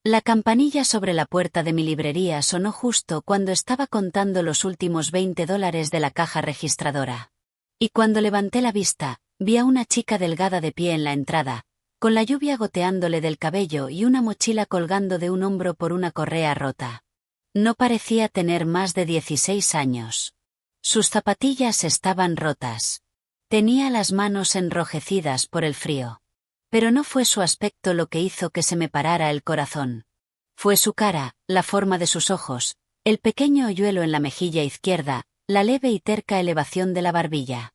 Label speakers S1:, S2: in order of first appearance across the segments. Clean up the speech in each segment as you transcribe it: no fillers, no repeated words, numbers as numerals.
S1: La campanilla sobre la puerta de mi librería sonó justo cuando estaba contando los últimos $20 de la caja registradora. Y cuando levanté la vista, vi a una chica delgada de pie en la entrada, con la lluvia goteándole del cabello y una mochila colgando de un hombro por una correa rota. No parecía tener más de 16 años. Sus zapatillas estaban rotas. Tenía las manos enrojecidas por el frío. Pero no fue su aspecto lo que hizo que se me parara el corazón. Fue su cara, la forma de sus ojos, el pequeño hoyuelo en la mejilla izquierda, la leve y terca elevación de la barbilla.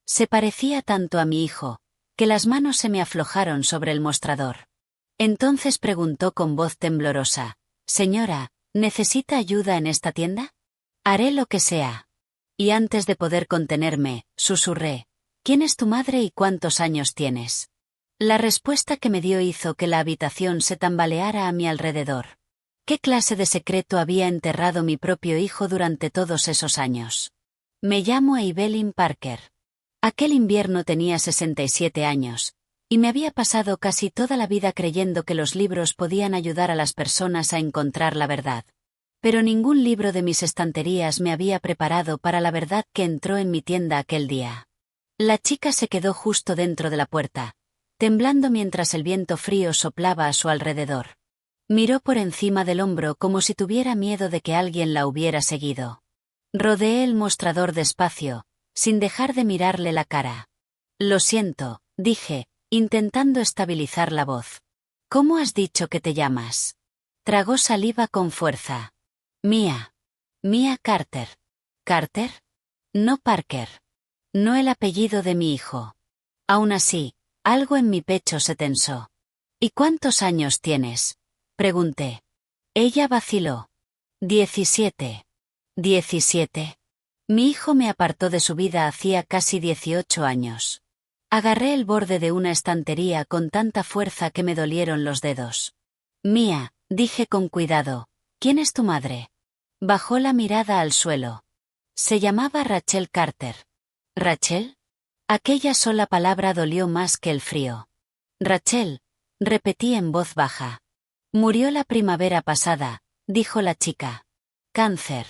S1: Se parecía tanto a mi hijo, que las manos se me aflojaron sobre el mostrador. Entonces preguntó con voz temblorosa: «Señora, ¿necesita ayuda en esta tienda? Haré lo que sea». Y antes de poder contenerme, susurré: «¿Quién es tu madre y cuántos años tienes?». La respuesta que me dio hizo que la habitación se tambaleara a mi alrededor. ¿Qué clase de secreto había enterrado mi propio hijo durante todos esos años? Me llamo Evelyn Parker. Aquel invierno tenía 67 años, y me había pasado casi toda la vida creyendo que los libros podían ayudar a las personas a encontrar la verdad. Pero ningún libro de mis estanterías me había preparado para la verdad que entró en mi tienda aquel día. La chica se quedó justo dentro de la puerta, temblando mientras el viento frío soplaba a su alrededor. Miró por encima del hombro como si tuviera miedo de que alguien la hubiera seguido. Rodeé el mostrador despacio, sin dejar de mirarle la cara. «Lo siento», dije, intentando estabilizar la voz. «¿Cómo has dicho que te llamas?». Tragó saliva con fuerza. «Mia. Mia Carter». «¿Carter? No Parker. No el apellido de mi hijo». Aún así, algo en mi pecho se tensó. «¿Y cuántos años tienes?», pregunté. Ella vaciló. 17. ¿17? Mi hijo me apartó de su vida hacía casi 18 años. Agarré el borde de una estantería con tanta fuerza que me dolieron los dedos. «Mía», dije con cuidado, «¿quién es tu madre?». Bajó la mirada al suelo. Se llamaba Rachel Carter. «¿Rachel?». Aquella sola palabra dolió más que el frío. «Rachel», repetí en voz baja. «Murió la primavera pasada», dijo la chica. «Cáncer».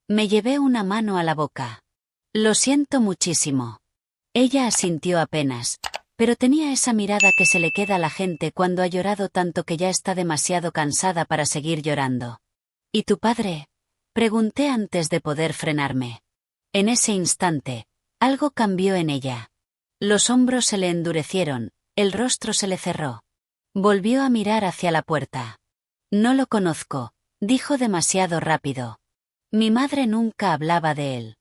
S1: Me llevé una mano a la boca. «Lo siento muchísimo». Ella asintió apenas, pero tenía esa mirada que se le queda a la gente cuando ha llorado tanto que ya está demasiado cansada para seguir llorando. «¿Y tu padre?», pregunté antes de poder frenarme. En ese instante, algo cambió en ella. Los hombros se le endurecieron, el rostro se le cerró. Volvió a mirar hacia la puerta. «No lo conozco», dijo demasiado rápido. Mi madre nunca hablaba de él.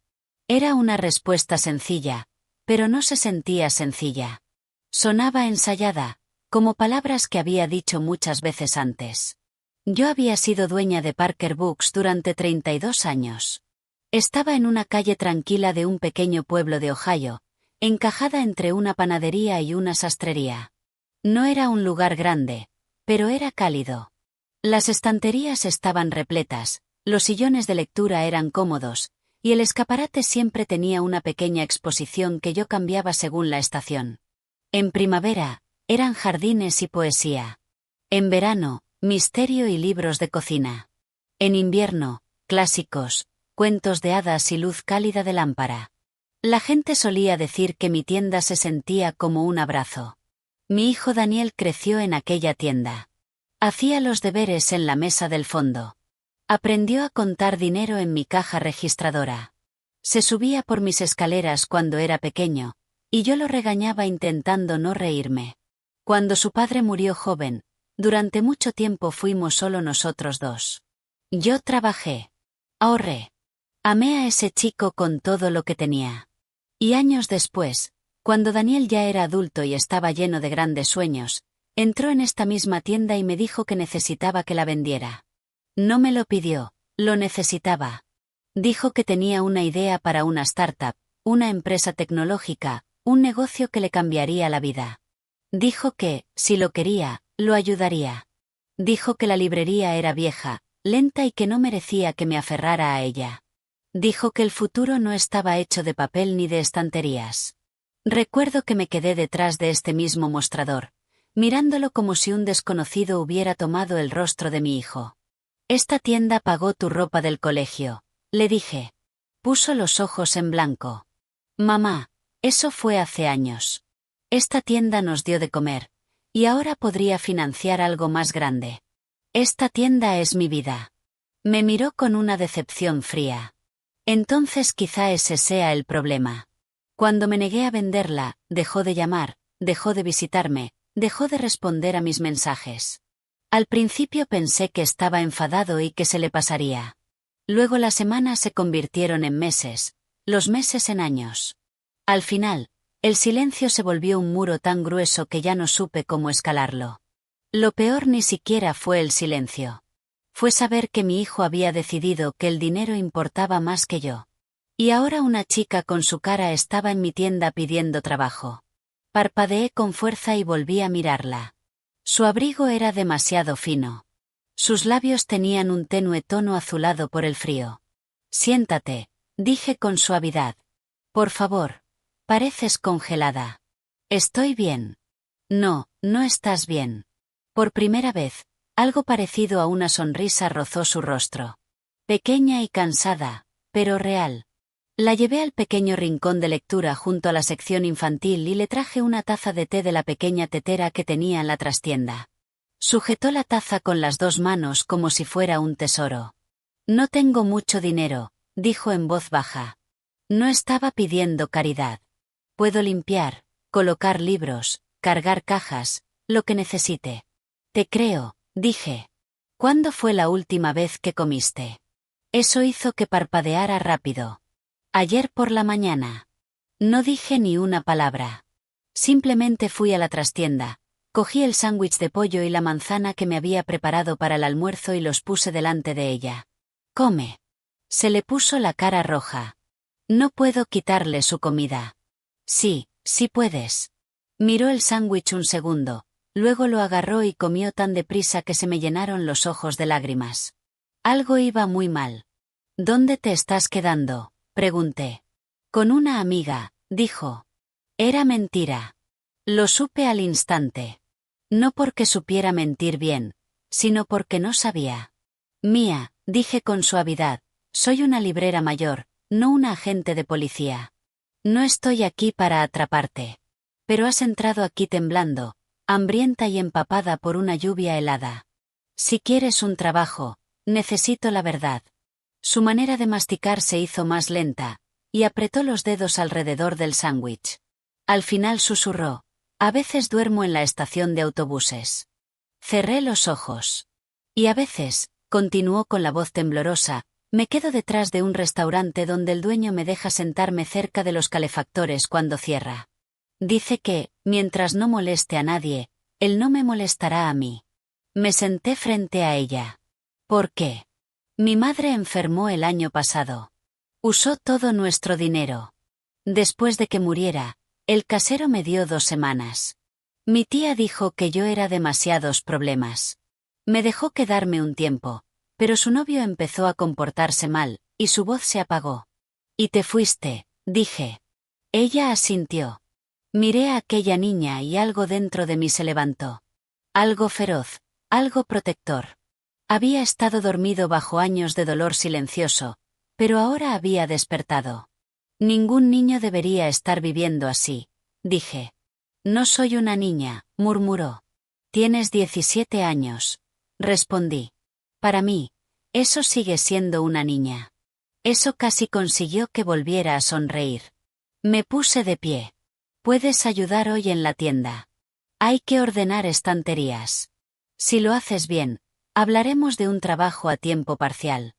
S1: Era una respuesta sencilla, pero no se sentía sencilla. Sonaba ensayada, como palabras que había dicho muchas veces antes. Yo había sido dueña de Parker Books durante 32 años. Estaba en una calle tranquila de un pequeño pueblo de Ohio, encajada entre una panadería y una sastrería. No era un lugar grande, pero era cálido. Las estanterías estaban repletas, los sillones de lectura eran cómodos, y el escaparate siempre tenía una pequeña exposición que yo cambiaba según la estación. En primavera, eran jardines y poesía. En verano, misterio y libros de cocina. En invierno, clásicos, cuentos de hadas y luz cálida de lámpara. La gente solía decir que mi tienda se sentía como un abrazo. Mi hijo Daniel creció en aquella tienda. Hacía los deberes en la mesa del fondo. Aprendió a contar dinero en mi caja registradora. Se subía por mis escaleras cuando era pequeño, y yo lo regañaba intentando no reírme. Cuando su padre murió joven, durante mucho tiempo fuimos solo nosotros dos. Yo trabajé. Ahorré. Amé a ese chico con todo lo que tenía. Y años después, cuando Daniel ya era adulto y estaba lleno de grandes sueños, entró en esta misma tienda y me dijo que necesitaba que la vendiera. No me lo pidió, lo necesitaba. Dijo que tenía una idea para una startup, una empresa tecnológica, un negocio que le cambiaría la vida. Dijo que, si lo quería, lo ayudaría. Dijo que la librería era vieja, lenta y que no merecía que me aferrara a ella. Dijo que el futuro no estaba hecho de papel ni de estanterías. Recuerdo que me quedé detrás de este mismo mostrador, mirándolo como si un desconocido hubiera tomado el rostro de mi hijo. «Esta tienda pagó tu ropa del colegio», le dije. Puso los ojos en blanco. «Mamá, eso fue hace años. Esta tienda nos dio de comer, y ahora podría financiar algo más grande. Esta tienda es mi vida». Me miró con una decepción fría. «Entonces quizá ese sea el problema». Cuando me negué a venderla, dejó de llamar, dejó de visitarme, dejó de responder a mis mensajes. Al principio pensé que estaba enfadado y que se le pasaría. Luego las semanas se convirtieron en meses, los meses en años. Al final, el silencio se volvió un muro tan grueso que ya no supe cómo escalarlo. Lo peor ni siquiera fue el silencio. Fue saber que mi hijo había decidido que el dinero importaba más que yo. Y ahora una chica con su cara estaba en mi tienda pidiendo trabajo. Parpadeé con fuerza y volví a mirarla. Su abrigo era demasiado fino. Sus labios tenían un tenue tono azulado por el frío. «Siéntate», dije con suavidad. «Por favor. Pareces congelada». «Estoy bien». «No, no estás bien». Por primera vez, algo parecido a una sonrisa rozó su rostro. Pequeña y cansada, pero real. La llevé al pequeño rincón de lectura junto a la sección infantil y le traje una taza de té de la pequeña tetera que tenía en la trastienda. Sujetó la taza con las dos manos como si fuera un tesoro. «No tengo mucho dinero», dijo en voz baja. No estaba pidiendo caridad. «Puedo limpiar, colocar libros, cargar cajas, lo que necesite». «Te creo», dije. «¿Cuándo fue la última vez que comiste?» Eso hizo que parpadeara rápido. «Ayer por la mañana». No dije ni una palabra. Simplemente fui a la trastienda, cogí el sándwich de pollo y la manzana que me había preparado para el almuerzo y los puse delante de ella. «Come». Se le puso la cara roja. «No puedo quitarle su comida». «Sí, sí puedes». Miró el sándwich un segundo, luego lo agarró y comió tan deprisa que se me llenaron los ojos de lágrimas. Algo iba muy mal. «¿Dónde te estás quedando?», pregunté. «Con una amiga», dijo. Era mentira. Lo supe al instante. No porque supiera mentir bien, sino porque no sabía. «Mía», dije con suavidad, «soy una librera mayor, no una agente de policía. No estoy aquí para atraparte. Pero has entrado aquí temblando, hambrienta y empapada por una lluvia helada. Si quieres un trabajo, necesito la verdad». Su manera de masticar se hizo más lenta, y apretó los dedos alrededor del sándwich. Al final susurró: «A veces duermo en la estación de autobuses». Cerré los ojos. «Y a veces», continuó con la voz temblorosa, «me quedo detrás de un restaurante donde el dueño me deja sentarme cerca de los calefactores cuando cierra. Dice que, mientras no moleste a nadie, él no me molestará a mí». Me senté frente a ella. «¿Por qué?» «Mi madre enfermó el año pasado. Usó todo nuestro dinero. Después de que muriera, el casero me dio 2 semanas. Mi tía dijo que yo era demasiados problemas. Me dejó quedarme un tiempo, pero su novio empezó a comportarse mal, y su voz se apagó. «Y te fuiste», dije. Ella asintió. Miré a aquella niña y algo dentro de mí se levantó. Algo feroz, algo protector. Había estado dormido bajo años de dolor silencioso, pero ahora había despertado. «Ningún niño debería estar viviendo así», dije. «No soy una niña», murmuró. «Tienes 17 años», respondí. «Para mí, eso sigue siendo una niña». Eso casi consiguió que volviera a sonreír. Me puse de pie. «Puedes ayudar hoy en la tienda. Hay que ordenar estanterías. Si lo haces bien, hablaremos de un trabajo a tiempo parcial».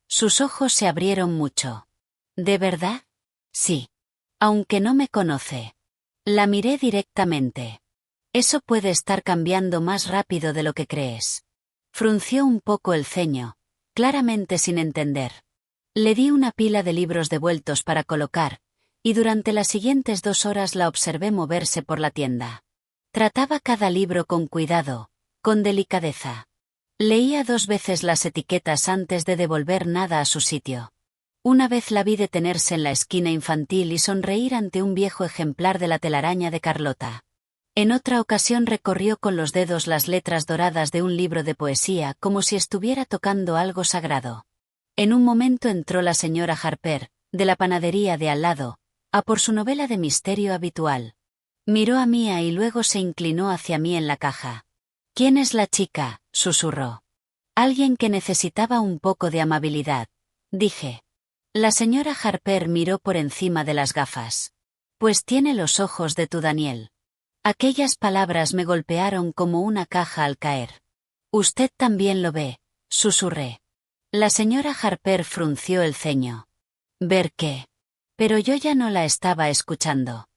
S1: Sus ojos se abrieron mucho. «¿De verdad?» «Sí. Aunque no me conoce». La miré directamente. «Eso puede estar cambiando más rápido de lo que crees». Frunció un poco el ceño, claramente sin entender. Le di una pila de libros devueltos para colocar, y durante las siguientes 2 horas la observé moverse por la tienda. Trataba cada libro con cuidado, con delicadeza. Leía 2 veces las etiquetas antes de devolver nada a su sitio. Una vez la vi detenerse en la esquina infantil y sonreír ante un viejo ejemplar de La telaraña de Carlota. En otra ocasión recorrió con los dedos las letras doradas de un libro de poesía como si estuviera tocando algo sagrado. En un momento entró la señora Harper, de la panadería de al lado, a por su novela de misterio habitual. Miró a Mia y luego se inclinó hacia mí en la caja. «¿Quién es la chica?», susurró. «Alguien que necesitaba un poco de amabilidad», dije. La señora Harper miró por encima de las gafas. «Pues tiene los ojos de tu Daniel». Aquellas palabras me golpearon como una caja al caer. «Usted también lo ve», susurré. La señora Harper frunció el ceño. «¿Ver qué?». Pero yo ya no la estaba escuchando.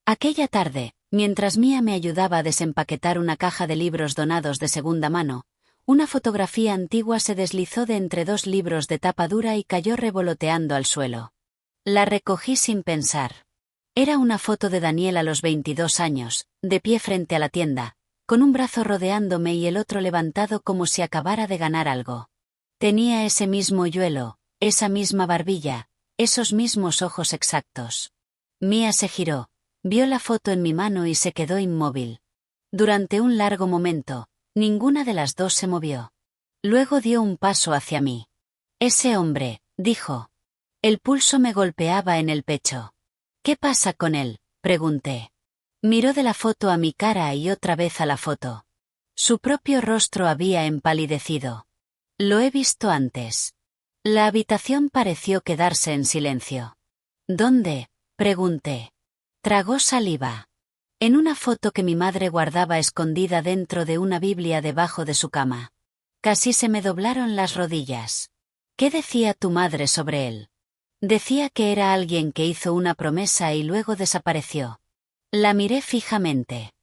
S1: Aquella tarde, mientras Mia me ayudaba a desempaquetar una caja de libros donados de segunda mano, una fotografía antigua se deslizó de entre dos libros de tapa dura y cayó revoloteando al suelo. La recogí sin pensar. Era una foto de Daniel a los 22 años, de pie frente a la tienda, con un brazo rodeándome y el otro levantado como si acabara de ganar algo. Tenía ese mismo hoyuelo, esa misma barbilla, esos mismos ojos exactos. Mia se giró, vio la foto en mi mano y se quedó inmóvil. Durante un largo momento, ninguna de las dos se movió. Luego dio un paso hacia mí. «Ese hombre», dijo. El pulso me golpeaba en el pecho. «¿Qué pasa con él?», pregunté. Miró de la foto a mi cara y otra vez a la foto. Su propio rostro había empalidecido. «Lo he visto antes». La habitación pareció quedarse en silencio. «¿Dónde?», pregunté. Tragó saliva. «En una foto que mi madre guardaba escondida dentro de una Biblia debajo de su cama». Casi se me doblaron las rodillas. «¿Qué decía tu madre sobre él?». «Decía que era alguien que hizo una promesa y luego desapareció». La miré fijamente.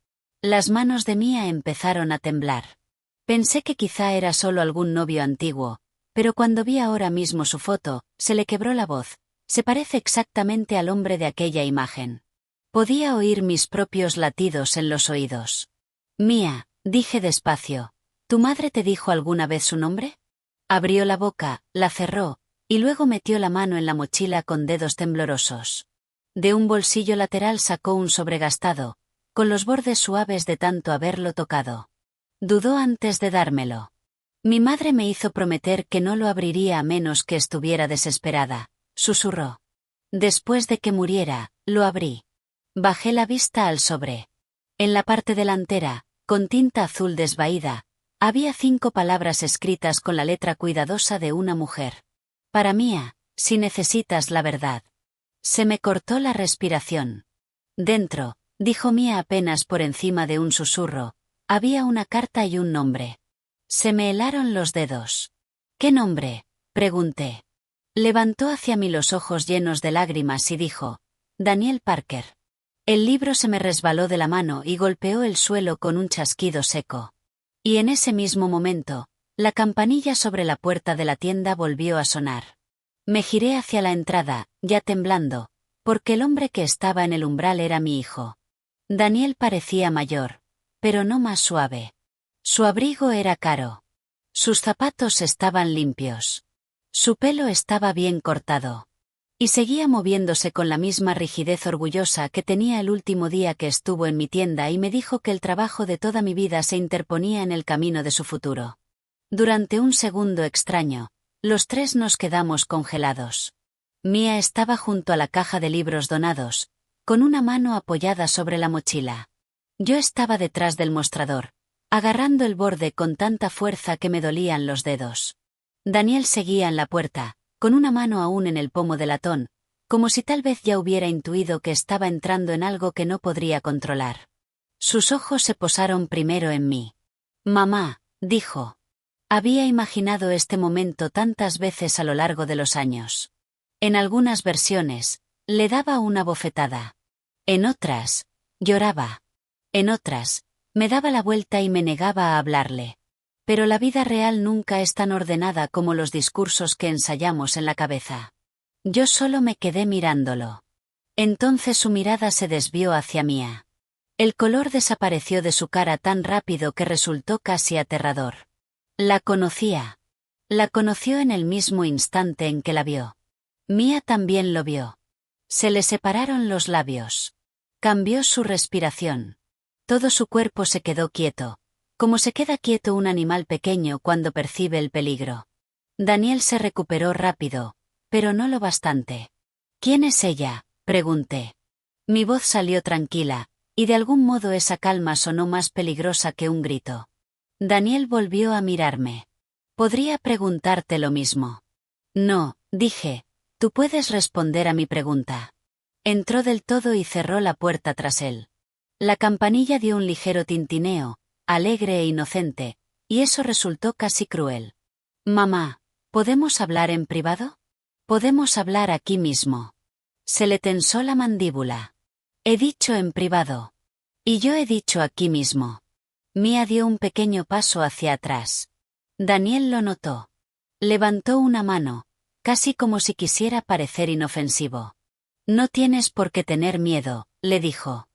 S1: Las manos de Mia empezaron a temblar. Pensé que quizá era solo algún novio antiguo, pero cuando vi ahora mismo su foto, se le quebró la voz. Se parece exactamente al hombre de aquella imagen. Podía oír mis propios latidos en los oídos. «Mia», dije despacio, «¿tu madre te dijo alguna vez su nombre?». Abrió la boca, la cerró, y luego metió la mano en la mochila con dedos temblorosos. De un bolsillo lateral sacó un sobregastado, con los bordes suaves de tanto haberlo tocado. Dudó antes de dármelo. «Mi madre me hizo prometer que no lo abriría a menos que estuviera desesperada», susurró. «Después de que muriera, lo abrí». Bajé la vista al sobre. En la parte delantera, con tinta azul desvaída, había 5 palabras escritas con la letra cuidadosa de una mujer. «Para Mia, si necesitas la verdad». Se me cortó la respiración. Dentro, dijo Mia apenas por encima de un susurro, había una carta y un nombre. Se me helaron los dedos. «¿Qué nombre?», pregunté. Levantó hacia mí los ojos llenos de lágrimas y dijo: «Daniel Parker». El libro se me resbaló de la mano y golpeó el suelo con un chasquido seco. Y en ese mismo momento, la campanilla sobre la puerta de la tienda volvió a sonar. Me giré hacia la entrada, ya temblando, porque el hombre que estaba en el umbral era mi hijo. Daniel parecía mayor, pero no más suave. Su abrigo era caro. Sus zapatos estaban limpios. Su pelo estaba bien cortado. Y seguía moviéndose con la misma rigidez orgullosa que tenía el último día que estuvo en mi tienda y me dijo que el trabajo de toda mi vida se interponía en el camino de su futuro. Durante un segundo extraño, los tres nos quedamos congelados. Mia estaba junto a la caja de libros donados, con una mano apoyada sobre la mochila. Yo estaba detrás del mostrador, agarrando el borde con tanta fuerza que me dolían los dedos. Daniel seguía en la puerta, con una mano aún en el pomo del latón, como si tal vez ya hubiera intuido que estaba entrando en algo que no podría controlar. Sus ojos se posaron primero en mí. «Mamá», dijo. Había imaginado este momento tantas veces a lo largo de los años. En algunas versiones, le daba una bofetada. En otras, lloraba. En otras, me daba la vuelta y me negaba a hablarle. Pero la vida real nunca es tan ordenada como los discursos que ensayamos en la cabeza. Yo solo me quedé mirándolo. Entonces su mirada se desvió hacia Mia. El color desapareció de su cara tan rápido que resultó casi aterrador. La conocía. La conoció en el mismo instante en que la vio. Mia también lo vio. Se le separaron los labios. Cambió su respiración. Todo su cuerpo se quedó quieto, como se queda quieto un animal pequeño cuando percibe el peligro. Daniel se recuperó rápido, pero no lo bastante. ¿Quién es ella?, pregunté. Mi voz salió tranquila, y de algún modo esa calma sonó más peligrosa que un grito. Daniel volvió a mirarme. Podría preguntarte lo mismo. No, dije, tú puedes responder a mi pregunta. Entró del todo y cerró la puerta tras él. La campanilla dio un ligero tintineo, alegre e inocente, y eso resultó casi cruel. Mamá, ¿podemos hablar en privado? Podemos hablar aquí mismo. Se le tensó la mandíbula. He dicho en privado. Y yo he dicho aquí mismo. Mia dio un pequeño paso hacia atrás. Daniel lo notó. Levantó una mano, casi como si quisiera parecer inofensivo. No tienes por qué tener miedo, le dijo.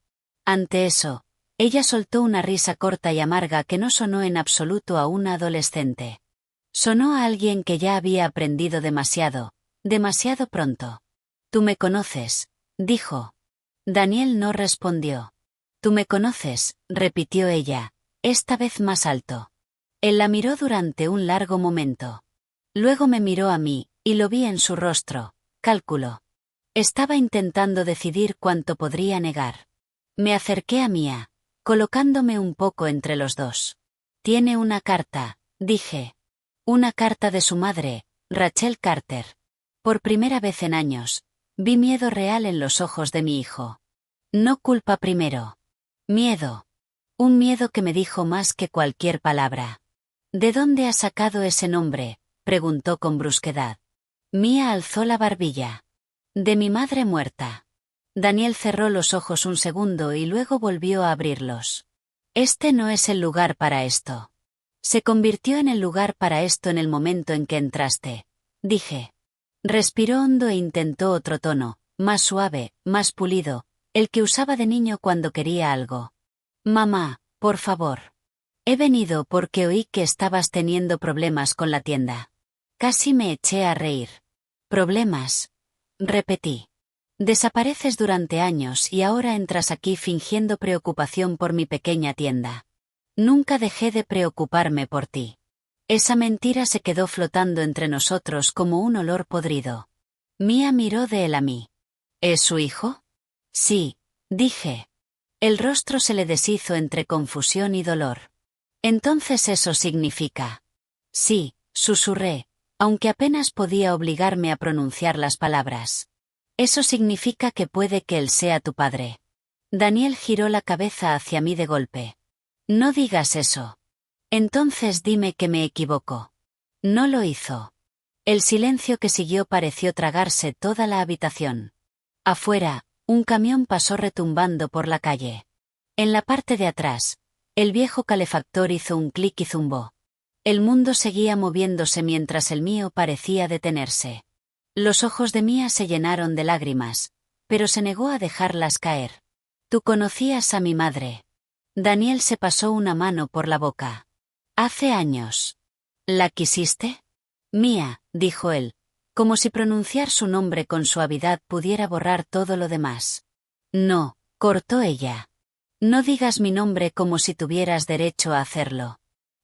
S1: Ante eso, ella soltó una risa corta y amarga que no sonó en absoluto a una adolescente. Sonó a alguien que ya había aprendido demasiado pronto. Tú me conoces, dijo. Daniel no respondió. Tú me conoces, repitió ella, esta vez más alto. Él la miró durante un largo momento. Luego me miró a mí, y lo vi en su rostro, cálculo. Estaba intentando decidir cuánto podría negar. Me acerqué a Mia, colocándome un poco entre los dos. Tiene una carta, dije. Una carta de su madre, Rachel Carter. Por primera vez en años, vi miedo real en los ojos de mi hijo. No culpa primero. Miedo. Un miedo que me dijo más que cualquier palabra. ¿De dónde ha sacado ese nombre?, preguntó con brusquedad. Mia alzó la barbilla. De mi madre muerta. Daniel cerró los ojos un segundo y luego volvió a abrirlos. Este no es el lugar para esto. Se convirtió en el lugar para esto en el momento en que entraste, dije. Respiró hondo e intentó otro tono, más suave, más pulido, el que usaba de niño cuando quería algo. Mamá, por favor. He venido porque oí que estabas teniendo problemas con la tienda. Casi me eché a reír. ¿Problemas? Repetí. Desapareces durante años y ahora entras aquí fingiendo preocupación por mi pequeña tienda. Nunca dejé de preocuparme por ti. Esa mentira se quedó flotando entre nosotros como un olor podrido. Mia miró de él a mí. ¿Es su hijo? Sí, dije. El rostro se le deshizo entre confusión y dolor. Entonces eso significa. Sí, susurré, aunque apenas podía obligarme a pronunciar las palabras. Eso significa que puede que él sea tu padre. Daniel giró la cabeza hacia mí de golpe. No digas eso. Entonces dime que me equivoco. No lo hizo. El silencio que siguió pareció tragarse toda la habitación. Afuera, un camión pasó retumbando por la calle. En la parte de atrás, el viejo calefactor hizo un clic y zumbó. El mundo seguía moviéndose mientras el mío parecía detenerse. Los ojos de Mia se llenaron de lágrimas, pero se negó a dejarlas caer. Tú conocías a mi madre. Daniel se pasó una mano por la boca. Hace años. ¿La quisiste? Mia, dijo él, como si pronunciar su nombre con suavidad pudiera borrar todo lo demás. No, cortó ella. No digas mi nombre como si tuvieras derecho a hacerlo.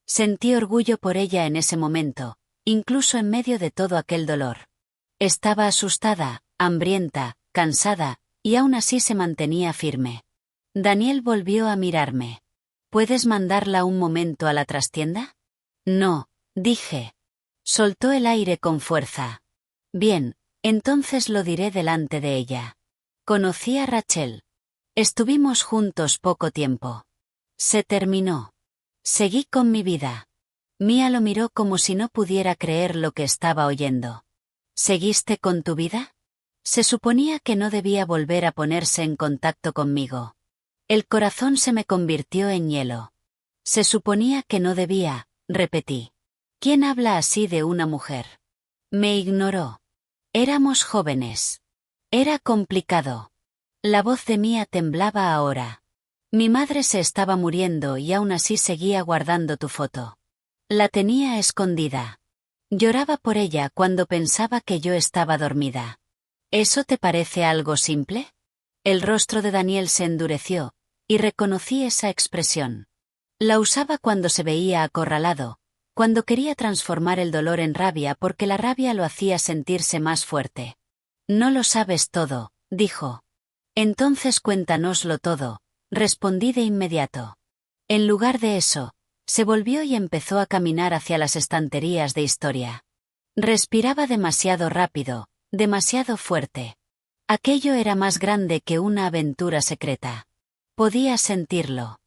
S1: Sentí orgullo por ella en ese momento, incluso en medio de todo aquel dolor. Estaba asustada, hambrienta, cansada, y aún así se mantenía firme. Daniel volvió a mirarme. ¿Puedes mandarla un momento a la trastienda? No, dije. Soltó el aire con fuerza. Bien, entonces lo diré delante de ella. Conocí a Rachel. Estuvimos juntos poco tiempo. Se terminó. Seguí con mi vida. Mia lo miró como si no pudiera creer lo que estaba oyendo. ¿Seguiste con tu vida? Se suponía que no debía volver a ponerse en contacto conmigo. El corazón se me convirtió en hielo. Se suponía que no debía, repetí. ¿Quién habla así de una mujer? Me ignoró. Éramos jóvenes. Era complicado. La voz de Mia temblaba ahora. Mi madre se estaba muriendo y aún así seguía guardando tu foto. La tenía escondida. Lloraba por ella cuando pensaba que yo estaba dormida. ¿Eso te parece algo simple? El rostro de Daniel se endureció, y reconocí esa expresión. La usaba cuando se veía acorralado, cuando quería transformar el dolor en rabia porque la rabia lo hacía sentirse más fuerte. No lo sabes todo, dijo. Entonces cuéntanoslo todo, respondí de inmediato. En lugar de eso, se volvió y empezó a caminar hacia las estanterías de historia. Respiraba demasiado rápido, demasiado fuerte. Aquello era más grande que una aventura secreta. Podía sentirlo.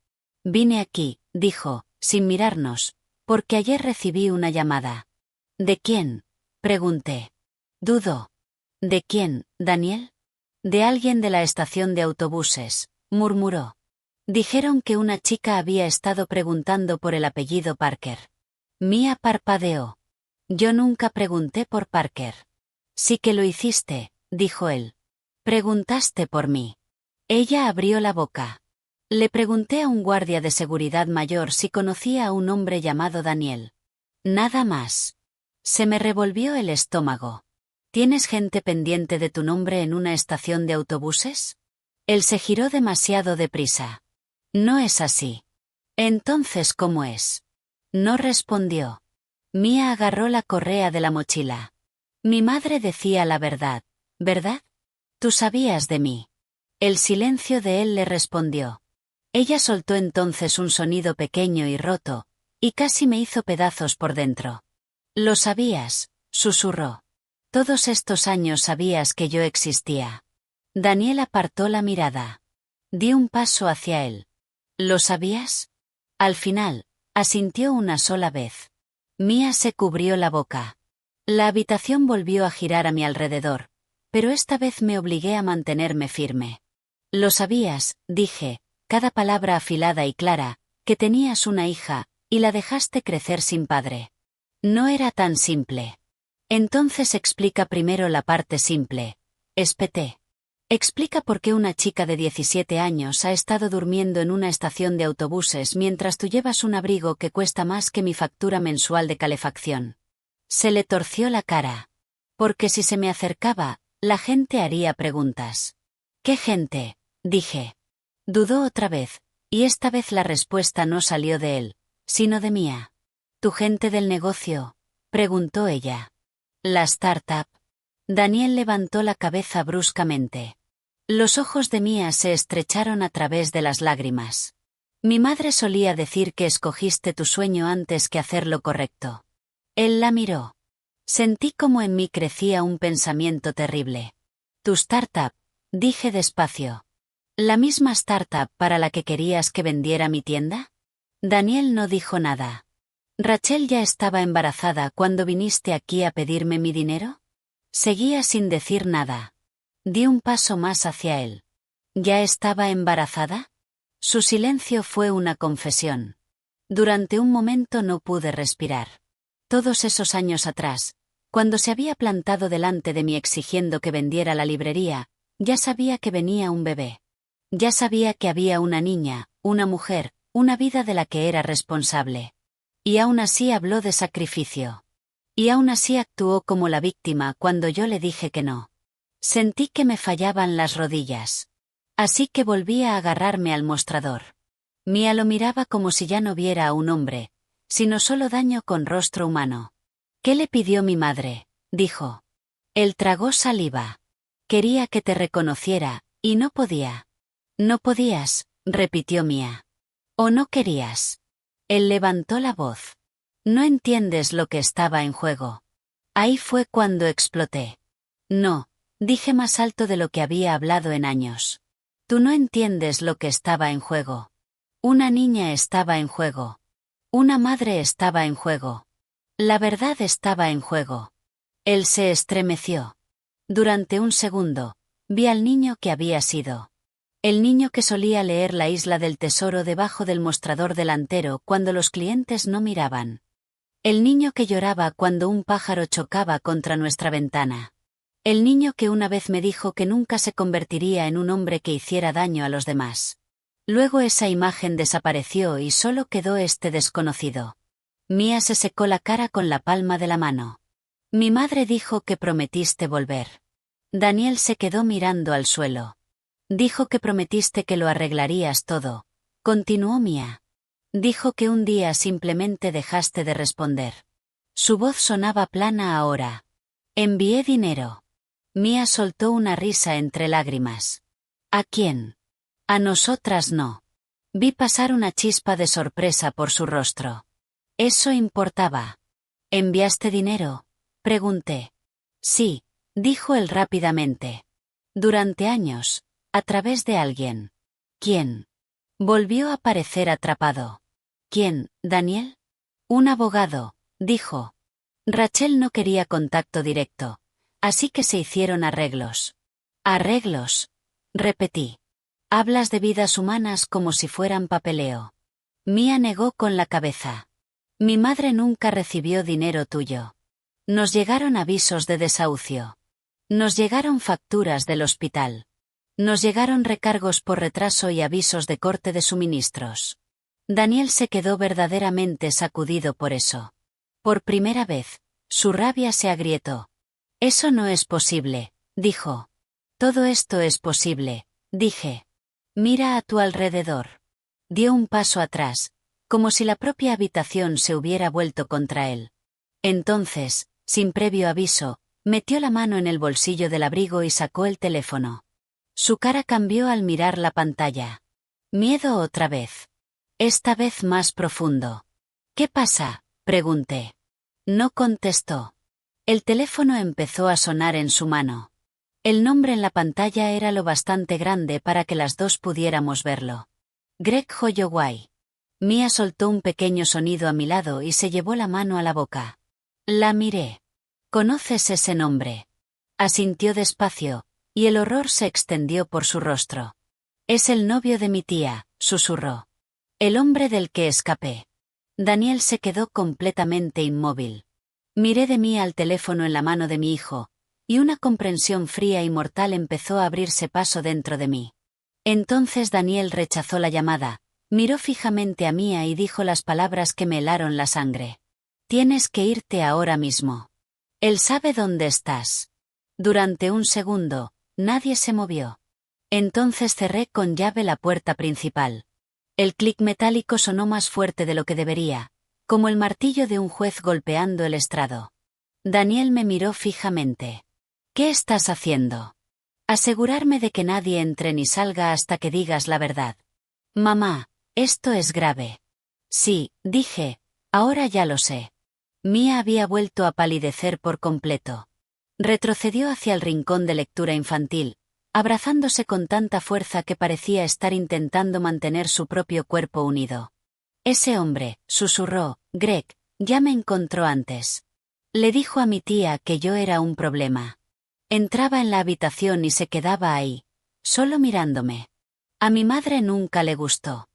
S1: Vine aquí, dijo, sin mirarnos, porque ayer recibí una llamada. ¿De quién? Pregunté. Dudó. ¿De quién, Daniel? De alguien de la estación de autobuses, murmuró. Dijeron que una chica había estado preguntando por el apellido Parker. Mía parpadeó. Yo nunca pregunté por Parker. Sí que lo hiciste, dijo él. Preguntaste por mí. Ella abrió la boca. Le pregunté a un guardia de seguridad mayor si conocía a un hombre llamado Daniel. Nada más. Se me revolvió el estómago. ¿Tienes gente pendiente de tu nombre en una estación de autobuses? Él se giró demasiado deprisa. No es así. Entonces, ¿cómo es? No respondió. Mía agarró la correa de la mochila. Mi madre decía la verdad, ¿verdad? Tú sabías de mí. El silencio de él le respondió. Ella soltó entonces un sonido pequeño y roto, y casi me hizo pedazos por dentro. Lo sabías, susurró. Todos estos años sabías que yo existía. Daniel apartó la mirada. Di un paso hacia él. ¿Lo sabías? Al final, asintió una sola vez. Mía se cubrió la boca. La habitación volvió a girar a mi alrededor, pero esta vez me obligué a mantenerme firme. Lo sabías, dije, cada palabra afilada y clara, que tenías una hija, y la dejaste crecer sin padre. No era tan simple. Entonces explica primero la parte simple. Espeté. Explica por qué una chica de 17 años ha estado durmiendo en una estación de autobuses mientras tú llevas un abrigo que cuesta más que mi factura mensual de calefacción. Se le torció la cara. Porque si se me acercaba, la gente haría preguntas. ¿Qué gente? Dije. Dudó otra vez, y esta vez la respuesta no salió de él, sino de Mía. ¿Tu gente del negocio? Preguntó ella. La startup. Daniel levantó la cabeza bruscamente. Los ojos de Mía se estrecharon a través de las lágrimas. Mi madre solía decir que escogiste tu sueño antes que hacer lo correcto. Él la miró. Sentí como en mí crecía un pensamiento terrible. Tu startup, dije despacio. ¿La misma startup para la que querías que vendiera mi tienda? Daniel no dijo nada. ¿Rachel ya estaba embarazada cuando viniste aquí a pedirme mi dinero? Seguía sin decir nada. Di un paso más hacia él. ¿Ya estaba embarazada? Su silencio fue una confesión. Durante un momento no pude respirar. Todos esos años atrás, cuando se había plantado delante de mí exigiendo que vendiera la librería, ya sabía que venía un bebé. Ya sabía que había una niña, una mujer, una vida de la que era responsable. Y aún así habló de sacrificio. Y aún así actuó como la víctima cuando yo le dije que no. Sentí que me fallaban las rodillas. Así que volví a agarrarme al mostrador. Mía lo miraba como si ya no viera a un hombre, sino solo daño con rostro humano. ¿Qué le pidió mi madre? Dijo. Él tragó saliva. Quería que te reconociera, y no podía. No podías, repitió Mía. ¿O no querías? Él levantó la voz. No entiendes lo que estaba en juego. Ahí fue cuando exploté. No, dije más alto de lo que había hablado en años. Tú no entiendes lo que estaba en juego. Una niña estaba en juego. Una madre estaba en juego. La verdad estaba en juego. Él se estremeció. Durante un segundo, vi al niño que había sido. El niño que solía leer La isla del tesoro debajo del mostrador delantero cuando los clientes no miraban. El niño que lloraba cuando un pájaro chocaba contra nuestra ventana. El niño que una vez me dijo que nunca se convertiría en un hombre que hiciera daño a los demás. Luego esa imagen desapareció y solo quedó este desconocido. Mía se secó la cara con la palma de la mano. Mi madre dijo que prometiste volver. Daniel se quedó mirando al suelo. Dijo que prometiste que lo arreglarías todo. Continuó Mia. Dijo que un día simplemente dejaste de responder. Su voz sonaba plana ahora. Envié dinero. Mia soltó una risa entre lágrimas. ¿A quién? A nosotras no. Vi pasar una chispa de sorpresa por su rostro. Eso importaba. ¿Enviaste dinero? Pregunté. Sí, dijo él rápidamente. Durante años, a través de alguien. ¿Quién? Volvió a parecer atrapado. ¿Quién, Daniel? Un abogado, dijo. Rachel no quería contacto directo, así que se hicieron arreglos. ¿Arreglos? Repetí. Hablas de vidas humanas como si fueran papeleo. Mia negó con la cabeza. Mi madre nunca recibió dinero tuyo. Nos llegaron avisos de desahucio. Nos llegaron facturas del hospital. Nos llegaron recargos por retraso y avisos de corte de suministros. Daniel se quedó verdaderamente sacudido por eso. Por primera vez, su rabia se agrietó. Eso no es posible, dijo. Todo esto es posible, dije. Mira a tu alrededor. Dio un paso atrás, como si la propia habitación se hubiera vuelto contra él. Entonces, sin previo aviso, metió la mano en el bolsillo del abrigo y sacó el teléfono. Su cara cambió al mirar la pantalla. Miedo otra vez. Esta vez más profundo. ¿Qué pasa?, pregunté. No contestó. El teléfono empezó a sonar en su mano. El nombre en la pantalla era lo bastante grande para que las dos pudiéramos verlo. Greg Holloway. Mia soltó un pequeño sonido a mi lado y se llevó la mano a la boca. La miré. ¿Conoces ese nombre? Asintió despacio, y el horror se extendió por su rostro. Es el novio de mi tía, susurró. El hombre del que escapé. Daniel se quedó completamente inmóvil. Miré de mí al teléfono en la mano de mi hijo, y una comprensión fría y mortal empezó a abrirse paso dentro de mí. Entonces Daniel rechazó la llamada, miró fijamente a Mia y dijo las palabras que me helaron la sangre. Tienes que irte ahora mismo. Él sabe dónde estás. Durante un segundo, nadie se movió. Entonces cerré con llave la puerta principal. El clic metálico sonó más fuerte de lo que debería, como el martillo de un juez golpeando el estrado. Daniel me miró fijamente. ¿Qué estás haciendo? Asegurarme de que nadie entre ni salga hasta que digas la verdad. Mamá, esto es grave. Sí, dije, ahora ya lo sé. Mia había vuelto a palidecer por completo. Retrocedió hacia el rincón de lectura infantil, abrazándose con tanta fuerza que parecía estar intentando mantener su propio cuerpo unido. Ese hombre, susurró, Greg, ya me encontró antes. Le dijo a mi tía que yo era un problema. Entraba en la habitación y se quedaba ahí, solo mirándome. A mi madre nunca le gustó.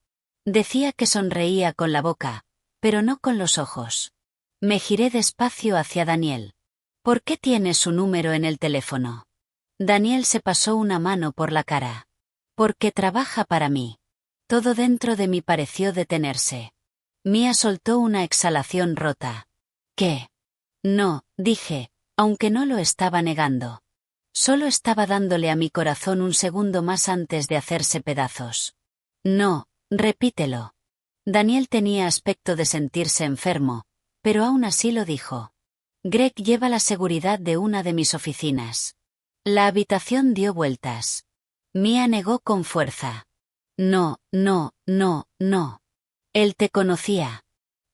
S1: Decía que sonreía con la boca, pero no con los ojos. Me giré despacio hacia Daniel. ¿Por qué tienes su número en el teléfono? Daniel se pasó una mano por la cara. Porque trabaja para mí. Todo dentro de mí pareció detenerse. Mia soltó una exhalación rota. ¿Qué? No, dije, aunque no lo estaba negando. Solo estaba dándole a mi corazón un segundo más antes de hacerse pedazos. No, repítelo. Daniel tenía aspecto de sentirse enfermo, pero aún así lo dijo. Greg lleva la seguridad de una de mis oficinas. La habitación dio vueltas. Mia negó con fuerza. No, no, no, no. Él te conocía.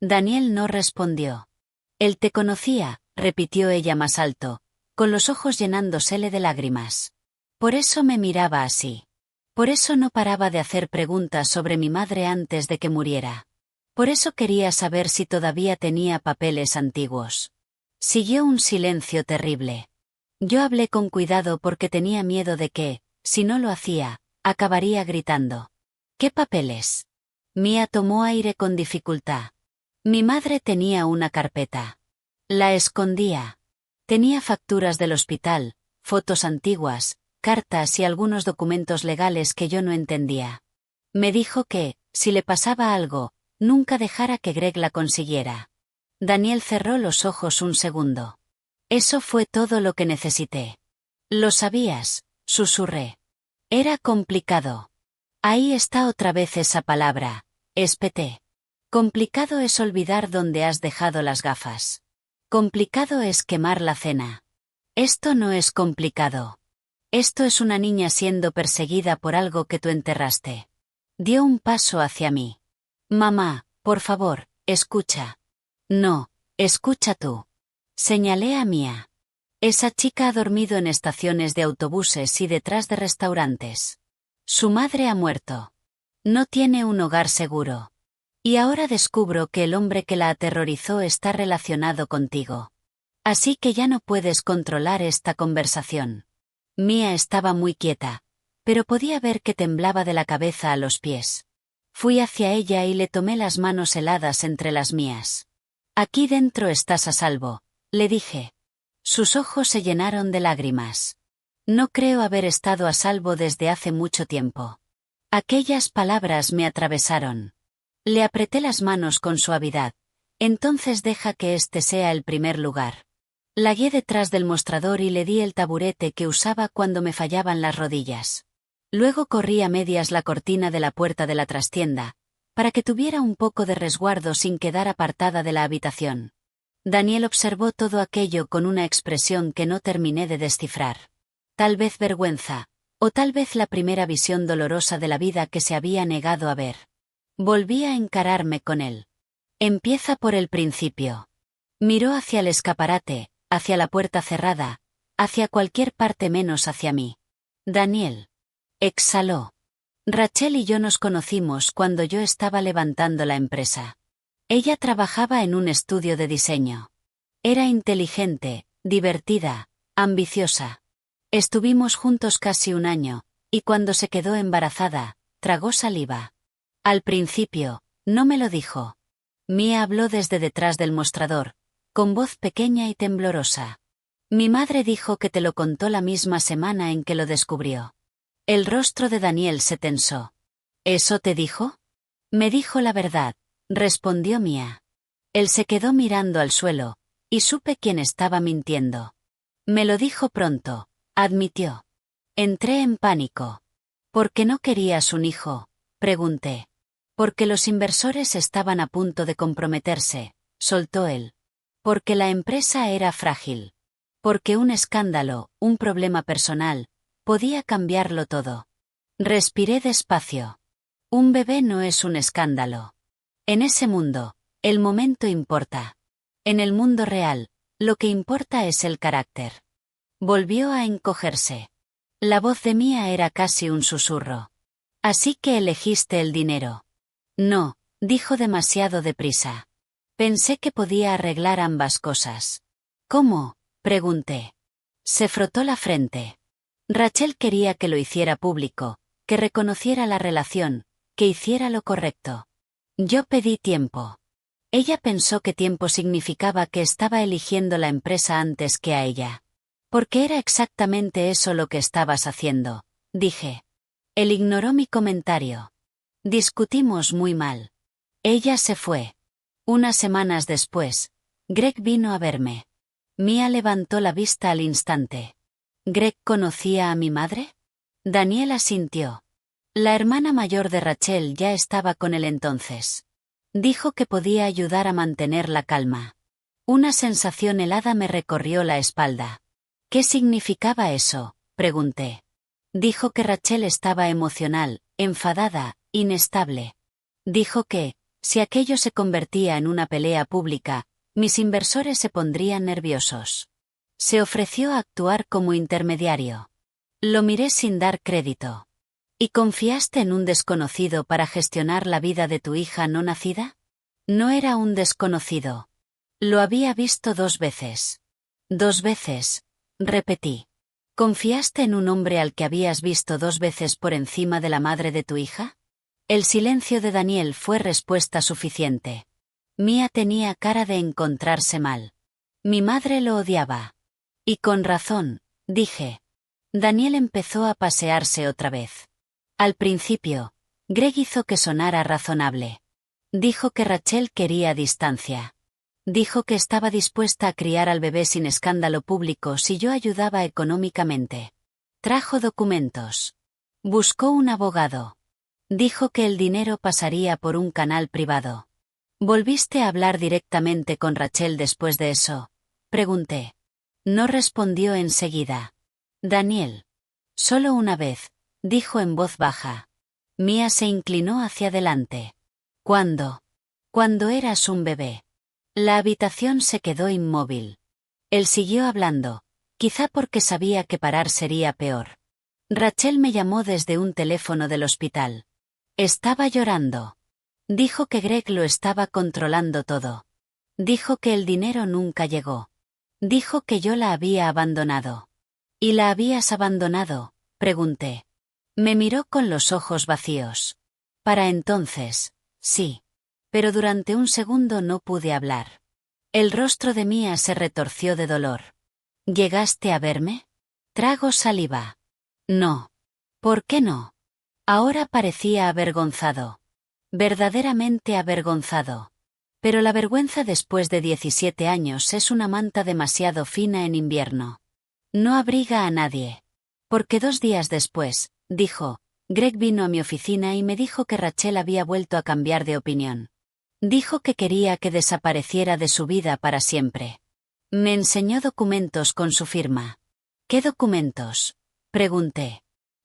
S1: Daniel no respondió. Él te conocía, repitió ella más alto, con los ojos llenándosele de lágrimas. Por eso me miraba así. Por eso no paraba de hacer preguntas sobre mi madre antes de que muriera. Por eso quería saber si todavía tenía papeles antiguos. Siguió un silencio terrible. Yo hablé con cuidado porque tenía miedo de que, si no lo hacía, acabaría gritando. ¿Qué papeles? Mia tomó aire con dificultad. Mi madre tenía una carpeta. La escondía. Tenía facturas del hospital, fotos antiguas, cartas y algunos documentos legales que yo no entendía. Me dijo que, si le pasaba algo, nunca dejara que Greg la consiguiera. Daniel cerró los ojos un segundo. Eso fue todo lo que necesité. Lo sabías, susurré. Era complicado. Ahí está otra vez esa palabra, espeté. Complicado es olvidar dónde has dejado las gafas. Complicado es quemar la cena. Esto no es complicado. Esto es una niña siendo perseguida por algo que tú enterraste. Dio un paso hacia mí. Mamá, por favor, escucha. No, escucha tú. Señalé a Mia. Esa chica ha dormido en estaciones de autobuses y detrás de restaurantes. Su madre ha muerto. No tiene un hogar seguro. Y ahora descubro que el hombre que la aterrorizó está relacionado contigo. Así que ya no puedes controlar esta conversación. Mia estaba muy quieta, pero podía ver que temblaba de la cabeza a los pies. Fui hacia ella y le tomé las manos heladas entre las mías. Aquí dentro estás a salvo, le dije. Sus ojos se llenaron de lágrimas. No creo haber estado a salvo desde hace mucho tiempo. Aquellas palabras me atravesaron. Le apreté las manos con suavidad. Entonces deja que este sea el primer lugar. La guié detrás del mostrador y le di el taburete que usaba cuando me fallaban las rodillas. Luego corrí a medias la cortina de la puerta de la trastienda, para que tuviera un poco de resguardo sin quedar apartada de la habitación. Daniel observó todo aquello con una expresión que no terminé de descifrar. Tal vez vergüenza, o tal vez la primera visión dolorosa de la vida que se había negado a ver. Volví a encararme con él. Empieza por el principio. Miró hacia el escaparate, hacia la puerta cerrada, hacia cualquier parte menos hacia mí. Daniel. Exhaló. Rachel y yo nos conocimos cuando yo estaba levantando la empresa. Ella trabajaba en un estudio de diseño. Era inteligente, divertida, ambiciosa. Estuvimos juntos casi un año, y cuando se quedó embarazada, tragó saliva. Al principio, no me lo dijo. Mia habló desde detrás del mostrador, con voz pequeña y temblorosa. Mi madre dijo que te lo contó la misma semana en que lo descubrió. El rostro de Daniel se tensó. ¿Eso te dijo? Me dijo la verdad, respondió Mia. Él se quedó mirando al suelo, y supe quién estaba mintiendo. Me lo dijo pronto, admitió. Entré en pánico. ¿Por qué no querías un hijo?, pregunté. Porque los inversores estaban a punto de comprometerse, soltó él. Porque la empresa era frágil. Porque un escándalo, un problema personal, podía cambiarlo todo. Respiré despacio. Un bebé no es un escándalo. En ese mundo, el momento importa. En el mundo real, lo que importa es el carácter. Volvió a encogerse. La voz de Mia era casi un susurro. Así que elegiste el dinero. No, dijo demasiado deprisa. Pensé que podía arreglar ambas cosas. ¿Cómo?, pregunté. Se frotó la frente. Rachel quería que lo hiciera público, que reconociera la relación, que hiciera lo correcto. Yo pedí tiempo. Ella pensó que tiempo significaba que estaba eligiendo la empresa antes que a ella. Porque era exactamente eso lo que estabas haciendo, dije. Él ignoró mi comentario. Discutimos muy mal. Ella se fue. Unas semanas después, Greg vino a verme. Mia levantó la vista al instante. ¿Greg conocía a mi madre? Daniel asintió. La hermana mayor de Rachel ya estaba con él entonces. Dijo que podía ayudar a mantener la calma. Una sensación helada me recorrió la espalda. ¿Qué significaba eso?, pregunté. Dijo que Rachel estaba emocional, enfadada, inestable. Dijo que, si aquello se convertía en una pelea pública, mis inversores se pondrían nerviosos. Se ofreció a actuar como intermediario. Lo miré sin dar crédito. ¿Y confiaste en un desconocido para gestionar la vida de tu hija no nacida? No era un desconocido. Lo había visto 2 veces. 2 veces, repetí. ¿Confiaste en un hombre al que habías visto 2 veces por encima de la madre de tu hija? El silencio de Daniel fue respuesta suficiente. Mia tenía cara de encontrarse mal. Mi madre lo odiaba. Y con razón, dije. Daniel empezó a pasearse otra vez. Al principio, Greg hizo que sonara razonable. Dijo que Rachel quería distancia. Dijo que estaba dispuesta a criar al bebé sin escándalo público si yo ayudaba económicamente. Trajo documentos. Buscó un abogado. Dijo que el dinero pasaría por un canal privado. ¿Volviste a hablar directamente con Rachel después de eso? Pregunté. No respondió enseguida. Daniel. Solo una vez, dijo en voz baja. Mia se inclinó hacia adelante. ¿Cuándo? Cuando eras un bebé. La habitación se quedó inmóvil. Él siguió hablando, quizá porque sabía que parar sería peor. Rachel me llamó desde un teléfono del hospital. Estaba llorando. Dijo que Greg lo estaba controlando todo. Dijo que el dinero nunca llegó. Dijo que yo la había abandonado. ¿Y la habías abandonado? Pregunté. Me miró con los ojos vacíos. Para entonces, sí. Pero durante un segundo no pude hablar. El rostro de Mia se retorció de dolor. ¿Llegaste a verme? Trago saliva. No. ¿Por qué no? Ahora parecía avergonzado. Verdaderamente avergonzado. Pero la vergüenza después de 17 años es una manta demasiado fina en invierno. No abriga a nadie. Porque 2 días después, dijo, Greg vino a mi oficina y me dijo que Rachel había vuelto a cambiar de opinión. Dijo que quería que desapareciera de su vida para siempre. Me enseñó documentos con su firma. ¿Qué documentos? Pregunté.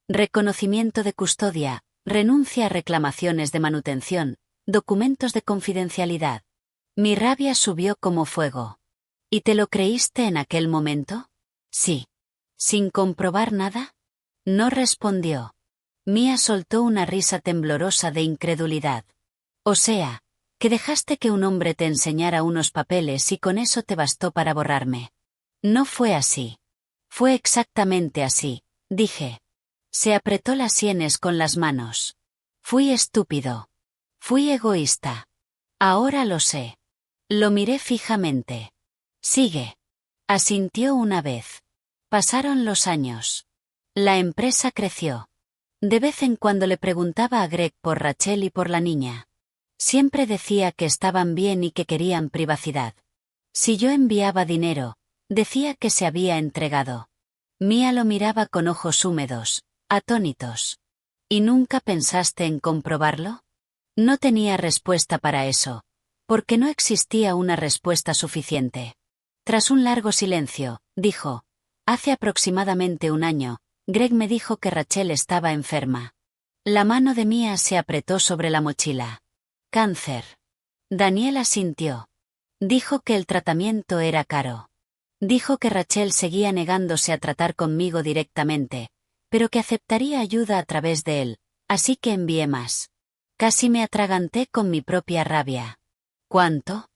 S1: Reconocimiento de custodia, renuncia a reclamaciones de manutención, documentos de confidencialidad. Mi rabia subió como fuego. ¿Y te lo creíste en aquel momento? Sí. ¿Sin comprobar nada? No respondió. Mia soltó una risa temblorosa de incredulidad. O sea, que dejaste que un hombre te enseñara unos papeles y con eso te bastó para borrarme. No fue así. Fue exactamente así, dije. Se apretó las sienes con las manos. Fui estúpido. Fui egoísta. Ahora lo sé. Lo miré fijamente. Sigue. Asintió una vez. Pasaron los años. La empresa creció. De vez en cuando le preguntaba a Greg por Rachel y por la niña. Siempre decía que estaban bien y que querían privacidad. Si yo enviaba dinero, decía que se había entregado. Mia lo miraba con ojos húmedos, atónitos. ¿Y nunca pensaste en comprobarlo? No tenía respuesta para eso, porque no existía una respuesta suficiente. Tras un largo silencio, dijo, hace aproximadamente un año, Greg me dijo que Rachel estaba enferma. La mano de Mia se apretó sobre la mochila. Cáncer. Daniel asintió. Dijo que el tratamiento era caro. Dijo que Rachel seguía negándose a tratar conmigo directamente, pero que aceptaría ayuda a través de él, así que envié más. Casi me atraganté con mi propia rabia. ¿Cuánto?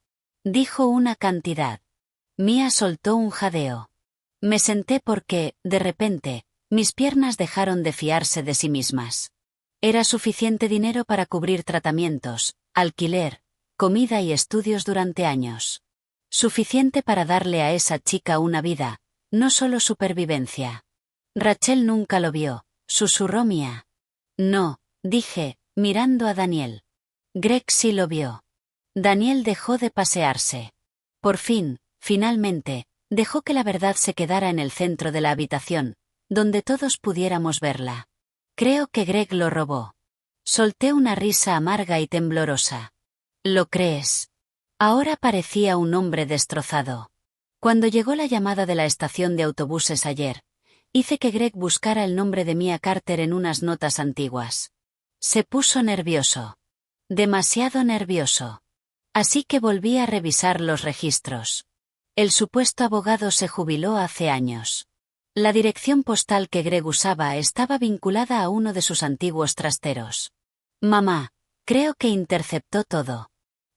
S1: Dijo una cantidad. Mia soltó un jadeo. Me senté porque, de repente, mis piernas dejaron de fiarse de sí mismas. Era suficiente dinero para cubrir tratamientos, alquiler, comida y estudios durante años. Suficiente para darle a esa chica una vida, no solo supervivencia. Rachel nunca lo vio, susurró Mia. No, dije, mirando a Daniel. Greg sí lo vio. Daniel dejó de pasearse. Por fin, finalmente, dejó que la verdad se quedara en el centro de la habitación, donde todos pudiéramos verla. Creo que Greg lo robó. Solté una risa amarga y temblorosa. ¿Lo crees? Ahora parecía un hombre destrozado. Cuando llegó la llamada de la estación de autobuses ayer, hice que Greg buscara el nombre de Mia Carter en unas notas antiguas. Se puso nervioso. Demasiado nervioso. Así que volví a revisar los registros. El supuesto abogado se jubiló hace años. La dirección postal que Greg usaba estaba vinculada a uno de sus antiguos trasteros. Mamá, creo que interceptó todo.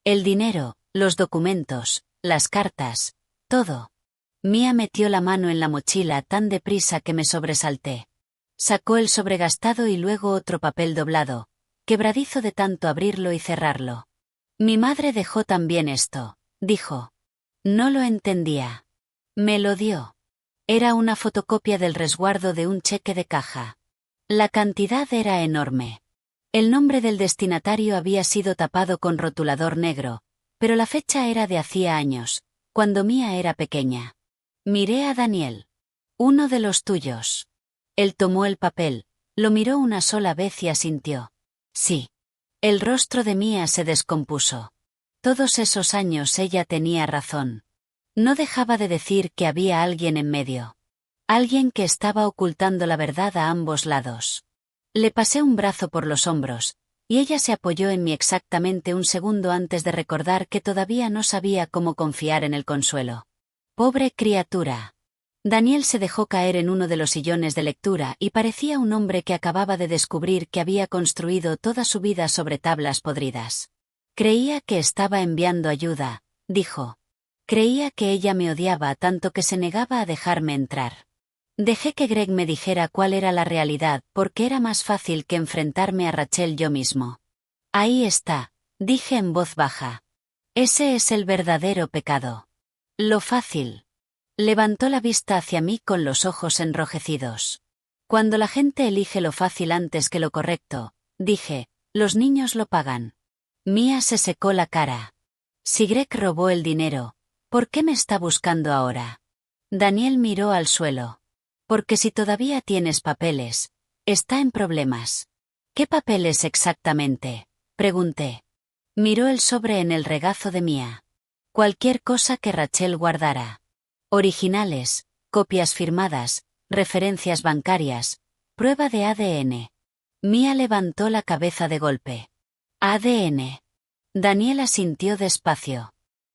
S1: El dinero, los documentos, las cartas, todo. Mia metió la mano en la mochila tan deprisa que me sobresalté. Sacó el sobregastado y luego otro papel doblado, quebradizo de tanto abrirlo y cerrarlo. Mi madre dejó también esto, dijo. No lo entendía. Me lo dio. Era una fotocopia del resguardo de un cheque de caja. La cantidad era enorme. El nombre del destinatario había sido tapado con rotulador negro, pero la fecha era de hacía años, cuando Mia era pequeña. Miré a Daniel. Uno de los tuyos. Él tomó el papel, Lo miró una sola vez y asintió. Sí. El rostro de Mia se descompuso. Todos esos años ella tenía razón. No dejaba de decir que había alguien en medio. Alguien que estaba ocultando la verdad a ambos lados. Le pasé un brazo por los hombros, y ella se apoyó en mí exactamente un segundo antes de recordar que todavía no sabía cómo confiar en el consuelo. Pobre criatura. Daniel se dejó caer en uno de los sillones de lectura y parecía un hombre que acababa de descubrir que había construido toda su vida sobre tablas podridas. Creía que estaba enviando ayuda, dijo. Creía que ella me odiaba tanto que se negaba a dejarme entrar. Dejé que Greg me dijera cuál era la realidad porque era más fácil que enfrentarme a Rachel yo mismo. Ahí está, dije en voz baja. Ese es el verdadero pecado. Lo fácil. Levantó la vista hacia mí con los ojos enrojecidos. Cuando la gente elige lo fácil antes que lo correcto, dije, los niños lo pagan. Mia se secó la cara. Si Greg robó el dinero, ¿por qué me está buscando ahora? Daniel miró al suelo. Porque si todavía tienes papeles, está en problemas. ¿Qué papeles exactamente? Pregunté. Miró el sobre en el regazo de Mia. Cualquier cosa que Rachel guardara. Originales, copias firmadas, referencias bancarias, prueba de ADN. Mia levantó la cabeza de golpe. ADN. Daniel asintió despacio.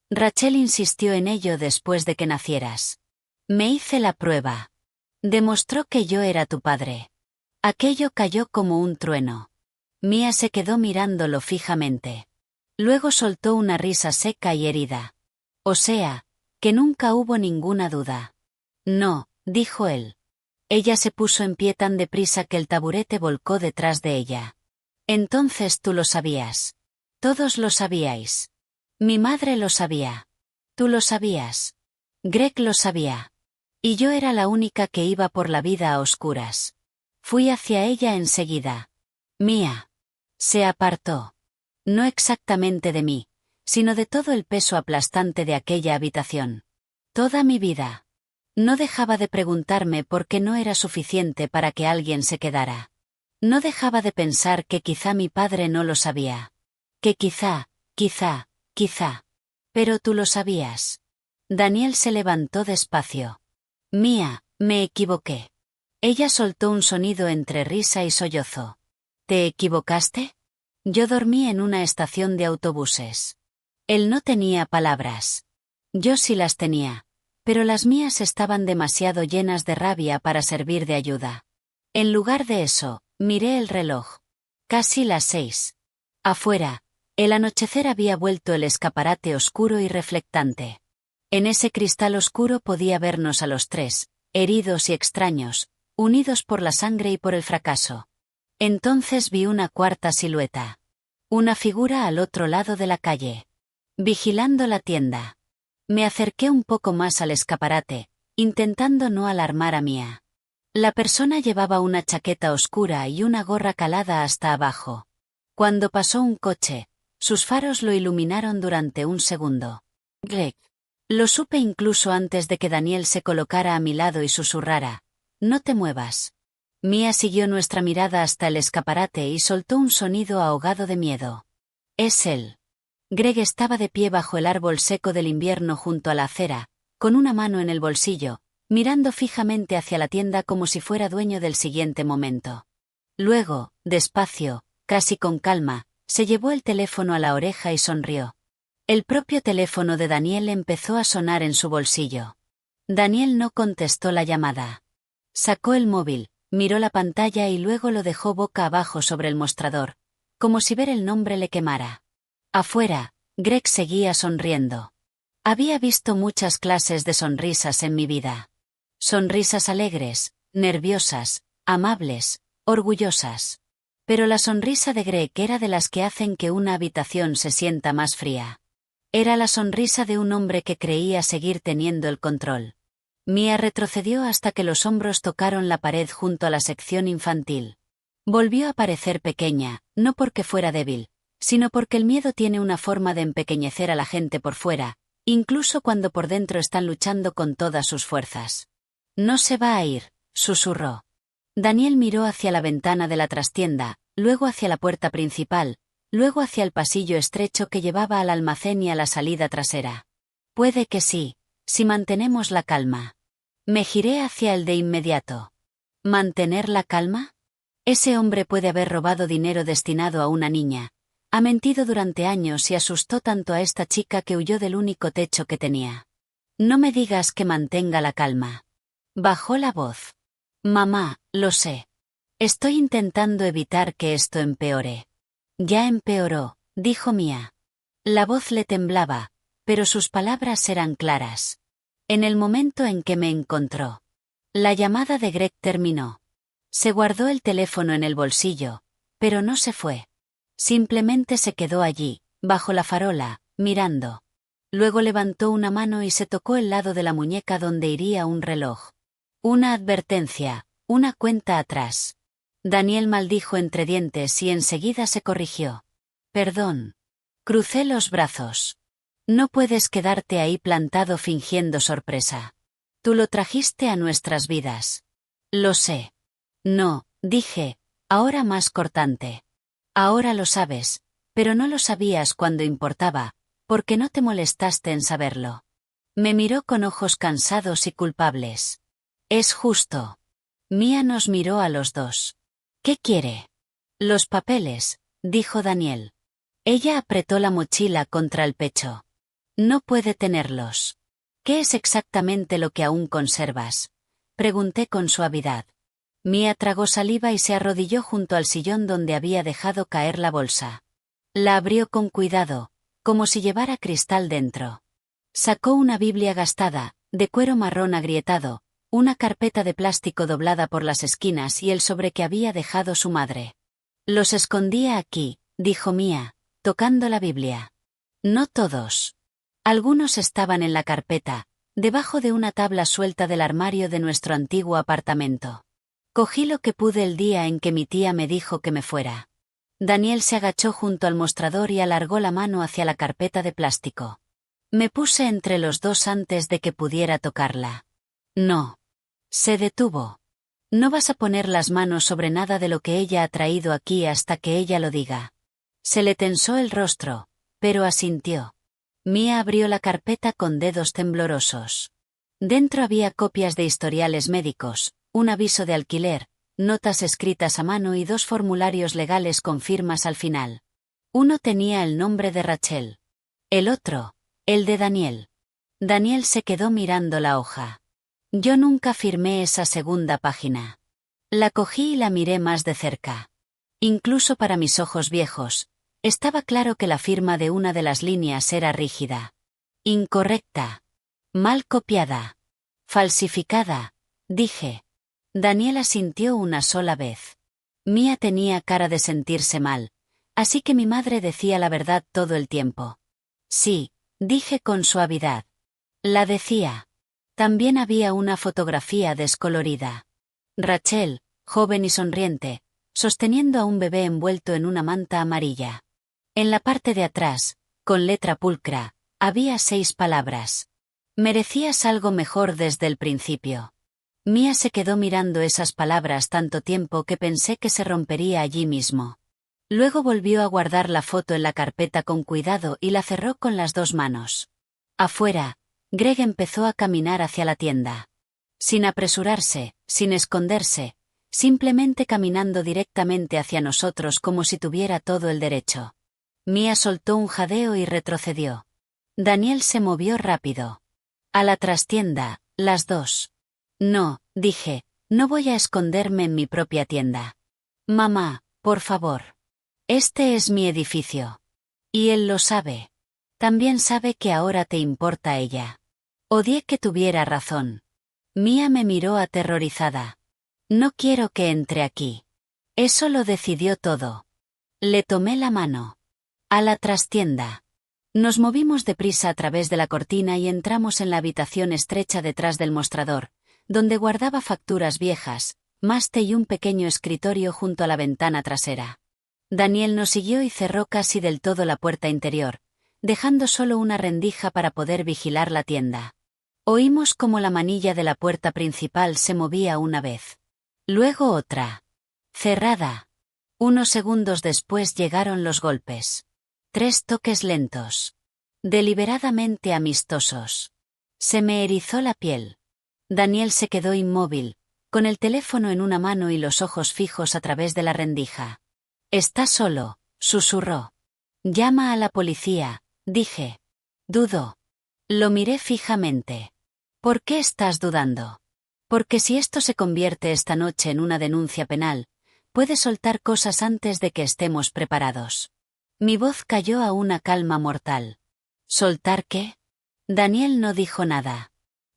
S1: Rachel insistió en ello después de que nacieras. Me hice la prueba. Demostró que yo era tu padre. Aquello cayó como un trueno. Mia se quedó mirándolo fijamente. Luego soltó una risa seca y herida. O sea, que nunca hubo ninguna duda. No, dijo él. Ella se puso en pie tan deprisa que el taburete volcó detrás de ella. Entonces tú lo sabías. Todos lo sabíais. Mi madre lo sabía. Tú lo sabías. Greg lo sabía. Y yo era la única que iba por la vida a oscuras. Fui hacia ella enseguida. Mia. Se apartó. No exactamente de mí, sino de todo el peso aplastante de aquella habitación. Toda mi vida. No dejaba de preguntarme por qué no era suficiente para que alguien se quedara. No dejaba de pensar que quizá mi padre no lo sabía. Que quizá. Pero tú lo sabías. Daniel se levantó despacio. Mia, me equivoqué. Ella soltó un sonido entre risa y sollozo. ¿Te equivocaste? Yo dormí en una estación de autobuses. Él no tenía palabras. Yo sí las tenía, pero las mías estaban demasiado llenas de rabia para servir de ayuda. En lugar de eso, miré el reloj. Casi las 6. Afuera, el anochecer había vuelto el escaparate oscuro y reflectante. En ese cristal oscuro podía vernos a los tres, heridos y extraños, unidos por la sangre y por el fracaso. Entonces vi una cuarta silueta. Una figura al otro lado de la calle. Vigilando la tienda. Me acerqué un poco más al escaparate, intentando no alarmar a Mia. La persona llevaba una chaqueta oscura y una gorra calada hasta abajo. Cuando pasó un coche, sus faros lo iluminaron durante un segundo. Greg. Lo supe incluso antes de que Daniel se colocara a mi lado y susurrara. No te muevas. Mia siguió nuestra mirada hasta el escaparate y soltó un sonido ahogado de miedo. Es él. Greg estaba de pie bajo el árbol seco del invierno junto a la acera, con una mano en el bolsillo, mirando fijamente hacia la tienda como si fuera dueño del siguiente momento. Luego, despacio, casi con calma, se llevó el teléfono a la oreja y sonrió. El propio teléfono de Daniel empezó a sonar en su bolsillo. Daniel no contestó la llamada. Sacó el móvil, miró la pantalla y luego lo dejó boca abajo sobre el mostrador, como si ver el nombre le quemara. Afuera, Greg seguía sonriendo. Había visto muchas clases de sonrisas en mi vida. Sonrisas alegres, nerviosas, amables, orgullosas. Pero la sonrisa de Greg era de las que hacen que una habitación se sienta más fría. Era la sonrisa de un hombre que creía seguir teniendo el control. Mia retrocedió hasta que los hombros tocaron la pared junto a la sección infantil. Volvió a parecer pequeña, no porque fuera débil, sino porque el miedo tiene una forma de empequeñecer a la gente por fuera, incluso cuando por dentro están luchando con todas sus fuerzas. No se va a ir, susurró. Daniel miró hacia la ventana de la trastienda, luego hacia la puerta principal, luego hacia el pasillo estrecho que llevaba al almacén y a la salida trasera. Puede que sí, si mantenemos la calma. Me giré hacia él de inmediato. ¿Mantener la calma? Ese hombre puede haber robado dinero destinado a una niña. Ha mentido durante años y asustó tanto a esta chica que huyó del único techo que tenía. No me digas que mantenga la calma. Bajó la voz. Mamá, lo sé. Estoy intentando evitar que esto empeore. Ya empeoró, dijo Mia. La voz le temblaba, pero sus palabras eran claras. En el momento en que me encontró. La llamada de Greg terminó. Se guardó el teléfono en el bolsillo, pero no se fue. Simplemente se quedó allí, bajo la farola, mirando. Luego levantó una mano y se tocó el lado de la muñeca donde iría un reloj. Una advertencia, una cuenta atrás. Daniel maldijo entre dientes y enseguida se corrigió. Perdón. Crucé los brazos. No puedes quedarte ahí plantado fingiendo sorpresa. Tú lo trajiste a nuestras vidas. Lo sé. No, dije, ahora más cortante. Ahora lo sabes, pero no lo sabías cuando importaba, porque no te molestaste en saberlo. Me miró con ojos cansados y culpables. Es justo. Mia nos miró a los dos. ¿Qué quiere? Los papeles, dijo Daniel. Ella apretó la mochila contra el pecho. No puede tenerlos. ¿Qué es exactamente lo que aún conservas? Pregunté con suavidad. Mia tragó saliva y se arrodilló junto al sillón donde había dejado caer la bolsa. La abrió con cuidado, como si llevara cristal dentro. Sacó una Biblia gastada, de cuero marrón agrietado, una carpeta de plástico doblada por las esquinas y el sobre que había dejado su madre. Los escondía aquí, dijo Mia, tocando la Biblia. No todos. Algunos estaban en la carpeta, debajo de una tabla suelta del armario de nuestro antiguo apartamento. Cogí lo que pude el día en que mi tía me dijo que me fuera. Daniel se agachó junto al mostrador y alargó la mano hacia la carpeta de plástico. Me puse entre los dos antes de que pudiera tocarla. No. Se detuvo. No vas a poner las manos sobre nada de lo que ella ha traído aquí hasta que ella lo diga. Se le tensó el rostro, pero asintió. Mia abrió la carpeta con dedos temblorosos. Dentro había copias de historiales médicos, un aviso de alquiler, notas escritas a mano y dos formularios legales con firmas al final. Uno tenía el nombre de Rachel. El otro, el de Daniel. Daniel se quedó mirando la hoja. Yo nunca firmé esa segunda página. La cogí y la miré más de cerca. Incluso para mis ojos viejos, estaba claro que la firma de una de las líneas era rígida. Incorrecta. Mal copiada. Falsificada, dije. Daniel asintió una sola vez. Mia tenía cara de sentirse mal, así que mi madre decía la verdad todo el tiempo. Sí, dije con suavidad. La decía. También había una fotografía descolorida. Rachel, joven y sonriente, sosteniendo a un bebé envuelto en una manta amarilla. En la parte de atrás, con letra pulcra, había 6 palabras. Merecías algo mejor desde el principio. Mia se quedó mirando esas palabras tanto tiempo que pensé que se rompería allí mismo. Luego volvió a guardar la foto en la carpeta con cuidado y la cerró con las 2 manos. Afuera, Greg empezó a caminar hacia la tienda. Sin apresurarse, sin esconderse, simplemente caminando directamente hacia nosotros como si tuviera todo el derecho. Mia soltó un jadeo y retrocedió. Daniel se movió rápido. A la trastienda, las 2. No, dije, no voy a esconderme en mi propia tienda. Mamá, por favor. Este es mi edificio. Y él lo sabe. También sabe que ahora te importa ella. Odié que tuviera razón. Mia me miró aterrorizada. No quiero que entre aquí. Eso lo decidió todo. Le tomé la mano. A la trastienda. Nos movimos deprisa a través de la cortina y entramos en la habitación estrecha detrás del mostrador, donde guardaba facturas viejas, más té y un pequeño escritorio junto a la ventana trasera. Daniel nos siguió y cerró casi del todo la puerta interior, dejando solo una rendija para poder vigilar la tienda. Oímos como la manilla de la puerta principal se movía una vez. Luego otra. Cerrada. Unos segundos después llegaron los golpes. 3 toques lentos. Deliberadamente amistosos. Se me erizó la piel. Daniel se quedó inmóvil, con el teléfono en una mano y los ojos fijos a través de la rendija. «Está solo», susurró. «Llama a la policía», dije. Dudó. Lo miré fijamente. «¿Por qué estás dudando?» «Porque si esto se convierte esta noche en una denuncia penal, puede soltar cosas antes de que estemos preparados». Mi voz cayó a una calma mortal. ¿Soltar qué? Daniel no dijo nada.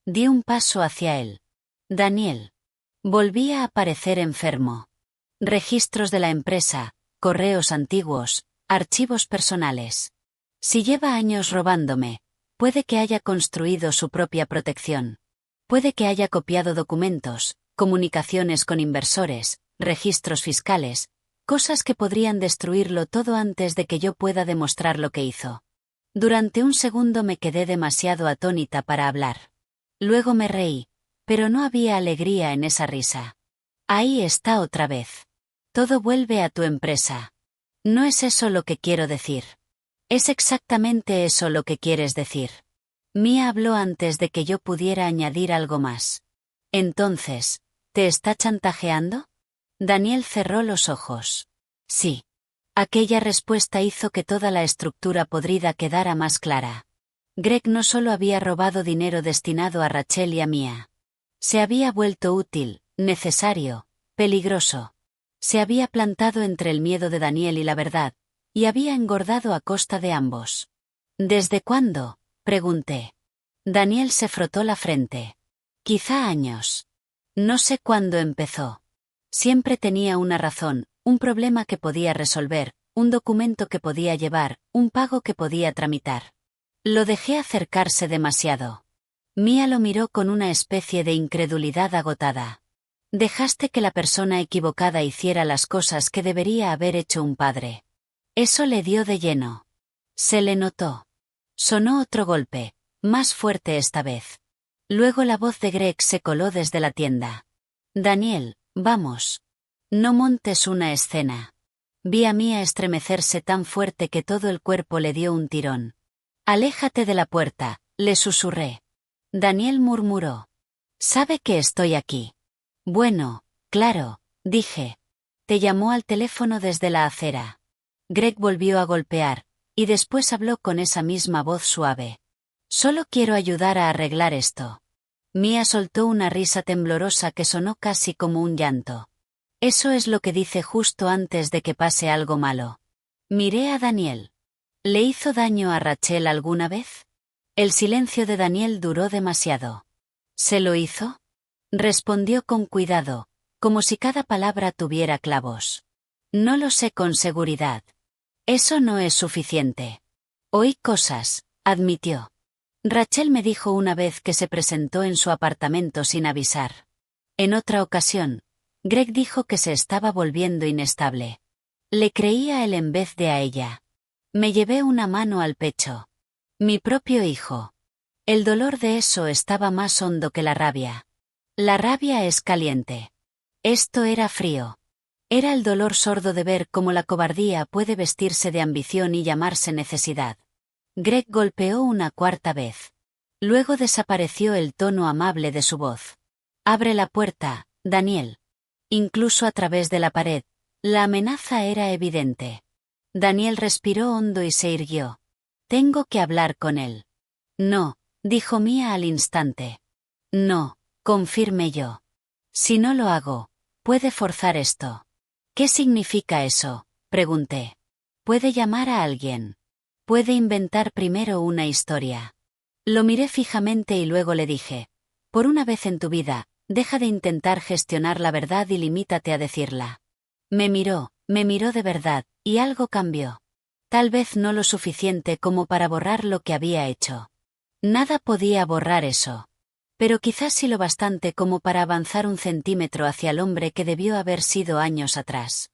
S1: Di un paso hacia él. Daniel. Volvía a parecer enfermo. Registros de la empresa, correos antiguos, archivos personales. Si lleva años robándome, puede que haya construido su propia protección. Puede que haya copiado documentos, comunicaciones con inversores, registros fiscales, cosas que podrían destruirlo todo antes de que yo pueda demostrar lo que hizo. Durante un segundo me quedé demasiado atónita para hablar. Luego me reí, pero no había alegría en esa risa. Ahí está otra vez. Todo vuelve a tu empresa. No es eso lo que quiero decir. Es exactamente eso lo que quieres decir. Mia habló antes de que yo pudiera añadir algo más. Entonces, ¿te está chantajeando? Daniel cerró los ojos. Sí. Aquella respuesta hizo que toda la estructura podrida quedara más clara. Greg no solo había robado dinero destinado a Rachel y a Mia. Se había vuelto útil, necesario, peligroso. Se había plantado entre el miedo de Daniel y la verdad, y había engordado a costa de ambos. ¿Desde cuándo?, pregunté. Daniel se frotó la frente. Quizá años. No sé cuándo empezó. Siempre tenía una razón, un problema que podía resolver, un documento que podía llevar, un pago que podía tramitar. Lo dejé acercarse demasiado. Mia lo miró con una especie de incredulidad agotada. Dejaste que la persona equivocada hiciera las cosas que debería haber hecho un padre. Eso le dio de lleno. Se le notó. Sonó otro golpe, más fuerte esta vez. Luego la voz de Greg se coló desde la tienda. Daniel, vamos. No montes una escena. Vi a Mia estremecerse tan fuerte que todo el cuerpo le dio un tirón. Aléjate de la puerta, le susurré. Daniel murmuró. Sabe que estoy aquí. Bueno, claro, dije. Te llamó al teléfono desde la acera. Greg volvió a golpear, y después habló con esa misma voz suave. Solo quiero ayudar a arreglar esto. Mia soltó una risa temblorosa que sonó casi como un llanto. Eso es lo que dice justo antes de que pase algo malo. Miré a Daniel. ¿Le hizo daño a Rachel alguna vez? El silencio de Daniel duró demasiado. ¿Se lo hizo? Respondió con cuidado, como si cada palabra tuviera clavos. No lo sé con seguridad. Eso no es suficiente. Oí cosas, admitió. Rachel me dijo una vez que se presentó en su apartamento sin avisar. En otra ocasión, Greg dijo que se estaba volviendo inestable. Le creí a él en vez de a ella. Me llevé una mano al pecho. Mi propio hijo. El dolor de eso estaba más hondo que la rabia. La rabia es caliente. Esto era frío. Era el dolor sordo de ver cómo la cobardía puede vestirse de ambición y llamarse necesidad. Greg golpeó una cuarta vez. Luego desapareció el tono amable de su voz. Abre la puerta, Daniel. Incluso a través de la pared, la amenaza era evidente. Daniel respiró hondo y se irguió. Tengo que hablar con él. No, dijo Mia al instante. No, confirmé yo. Si no lo hago, puede forzar esto. ¿Qué significa eso?, pregunté. Puede llamar a alguien. Puede inventar primero una historia. Lo miré fijamente y luego le dije. Por una vez en tu vida, deja de intentar gestionar la verdad y limítate a decirla. Me miró de verdad, y algo cambió. Tal vez no lo suficiente como para borrar lo que había hecho. Nada podía borrar eso. Pero quizás sí lo bastante como para avanzar un centímetro hacia el hombre que debió haber sido años atrás.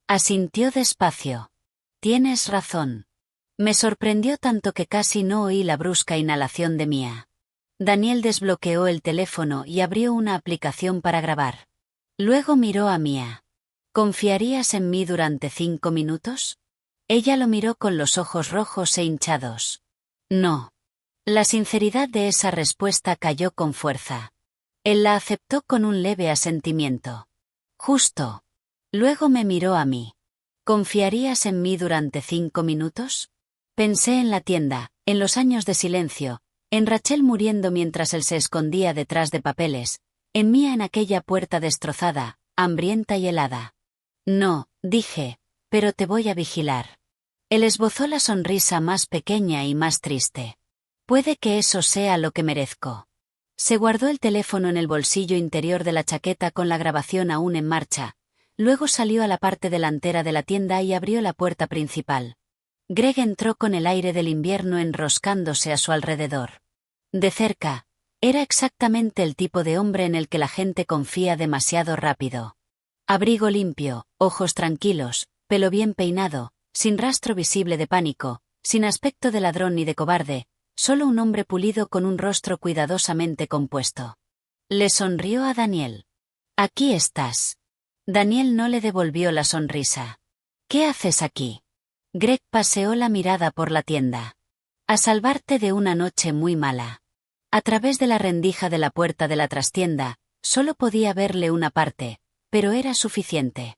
S1: Asintió despacio. Tienes razón. Me sorprendió tanto que casi no oí la brusca inhalación de Mia. Daniel desbloqueó el teléfono y abrió una aplicación para grabar. Luego miró a Mia. ¿Confiarías en mí durante 5 minutos? Ella lo miró con los ojos rojos e hinchados. No. La sinceridad de esa respuesta cayó con fuerza. Él la aceptó con un leve asentimiento. Justo. Luego me miró a mí. ¿Confiarías en mí durante 5 minutos? Pensé en la tienda, en los años de silencio, en Rachel muriendo mientras él se escondía detrás de papeles, en Mia en aquella puerta destrozada, hambrienta y helada. No, dije, pero te voy a vigilar. Él esbozó la sonrisa más pequeña y más triste. Puede que eso sea lo que merezco. Se guardó el teléfono en el bolsillo interior de la chaqueta con la grabación aún en marcha. Luego salió a la parte delantera de la tienda y abrió la puerta principal. Greg entró con el aire del invierno enroscándose a su alrededor. De cerca, era exactamente el tipo de hombre en el que la gente confía demasiado rápido. Abrigo limpio, ojos tranquilos, pelo bien peinado, sin rastro visible de pánico, sin aspecto de ladrón ni de cobarde, solo un hombre pulido con un rostro cuidadosamente compuesto. Le sonrió a Daniel. «Aquí estás». Daniel no le devolvió la sonrisa. «¿Qué haces aquí?» Greg paseó la mirada por la tienda. «A salvarte de una noche muy mala». A través de la rendija de la puerta de la trastienda, solo podía verle una parte, pero era suficiente.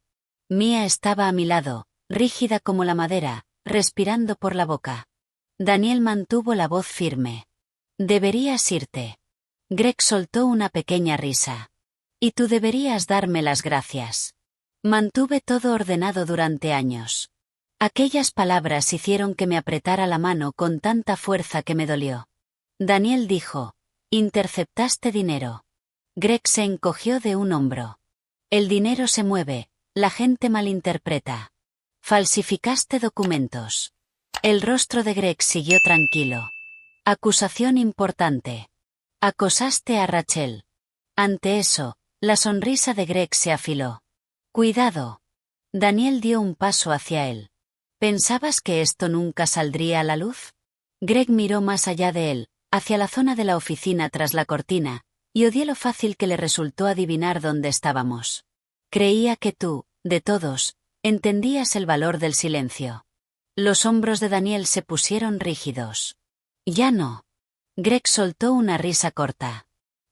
S1: Mia estaba a mi lado, rígida como la madera, respirando por la boca. Daniel mantuvo la voz firme. «Deberías irte». Greg soltó una pequeña risa. «Y tú deberías darme las gracias. Mantuve todo ordenado durante años». Aquellas palabras hicieron que me apretara la mano con tanta fuerza que me dolió. Daniel dijo: «Interceptaste dinero». Greg se encogió de un hombro. «El dinero se mueve, la gente malinterpreta». «Falsificaste documentos». El rostro de Greg siguió tranquilo. «Acusación importante. Acosaste a Rachel». Ante eso, la sonrisa de Greg se afiló. «Cuidado». Daniel dio un paso hacia él. «¿Pensabas que esto nunca saldría a la luz?» Greg miró más allá de él, hacia la zona de la oficina tras la cortina, y odié lo fácil que le resultó adivinar dónde estábamos. Creía que tú, de todos, entendías el valor del silencio. Los hombros de Daniel se pusieron rígidos. «Ya no». Greg soltó una risa corta.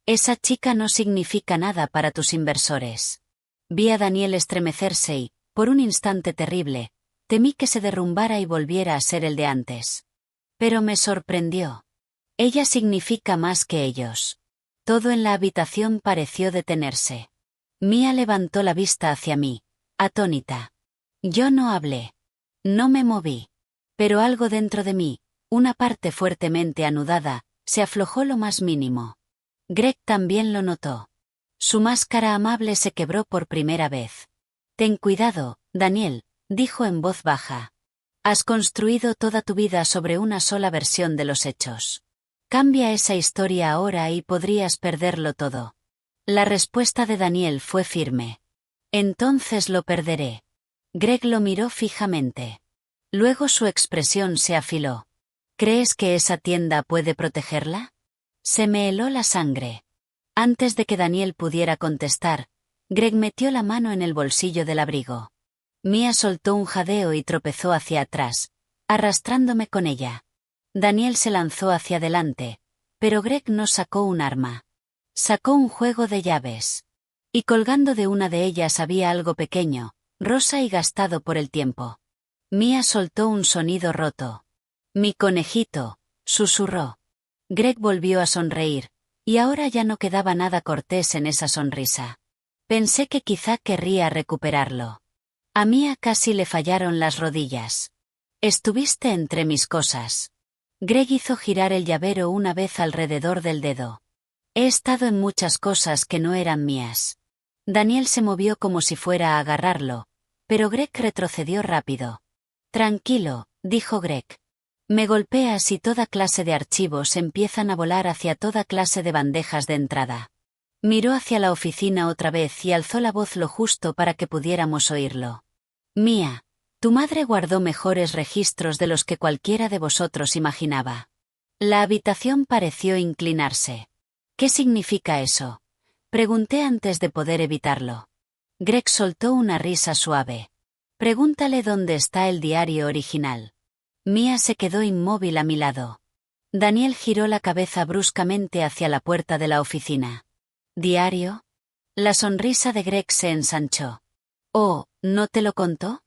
S1: «Esa chica no significa nada para tus inversores». Vi a Daniel estremecerse y, por un instante terrible, temí que se derrumbara y volviera a ser el de antes. Pero me sorprendió. Ella significa más que ellos. Todo en la habitación pareció detenerse. Mia levantó la vista hacia mí, atónita. Yo no hablé. No me moví. Pero algo dentro de mí, una parte fuertemente anudada, se aflojó lo más mínimo. Greg también lo notó. Su máscara amable se quebró por primera vez. «Ten cuidado, Daniel», dijo en voz baja. «Has construido toda tu vida sobre una sola versión de los hechos. Cambia esa historia ahora y podrías perderlo todo». La respuesta de Daniel fue firme. «Entonces lo perderé». Greg lo miró fijamente. Luego su expresión se afiló. «¿Crees que esa tienda puede protegerla?» Se me heló la sangre. Antes de que Daniel pudiera contestar, Greg metió la mano en el bolsillo del abrigo. Mia soltó un jadeo y tropezó hacia atrás, arrastrándome con ella. Daniel se lanzó hacia adelante, pero Greg no sacó un arma. Sacó un juego de llaves. Y colgando de una de ellas había algo pequeño, rosa y gastado por el tiempo. Mia soltó un sonido roto. «Mi conejito», susurró. Greg volvió a sonreír, y ahora ya no quedaba nada cortés en esa sonrisa. Pensé que quizá querría recuperarlo. A Mia casi le fallaron las rodillas. «Estuviste entre mis cosas». Greg hizo girar el llavero una vez alrededor del dedo. «He estado en muchas cosas que no eran mías». Daniel se movió como si fuera a agarrarlo, pero Greg retrocedió rápido. «Tranquilo», dijo Greg. «Me golpeas y toda clase de archivos empiezan a volar hacia toda clase de bandejas de entrada». Miró hacia la oficina otra vez y alzó la voz lo justo para que pudiéramos oírlo. «Mia, tu madre guardó mejores registros de los que cualquiera de vosotros imaginaba». La habitación pareció inclinarse. «¿Qué significa eso?», pregunté antes de poder evitarlo. Greg soltó una risa suave. Pregúntale dónde está el diario original. Mia se quedó inmóvil a mi lado. Daniel giró la cabeza bruscamente hacia la puerta de la oficina. ¿Diario? La sonrisa de Greg se ensanchó. Oh, ¿no te lo contó?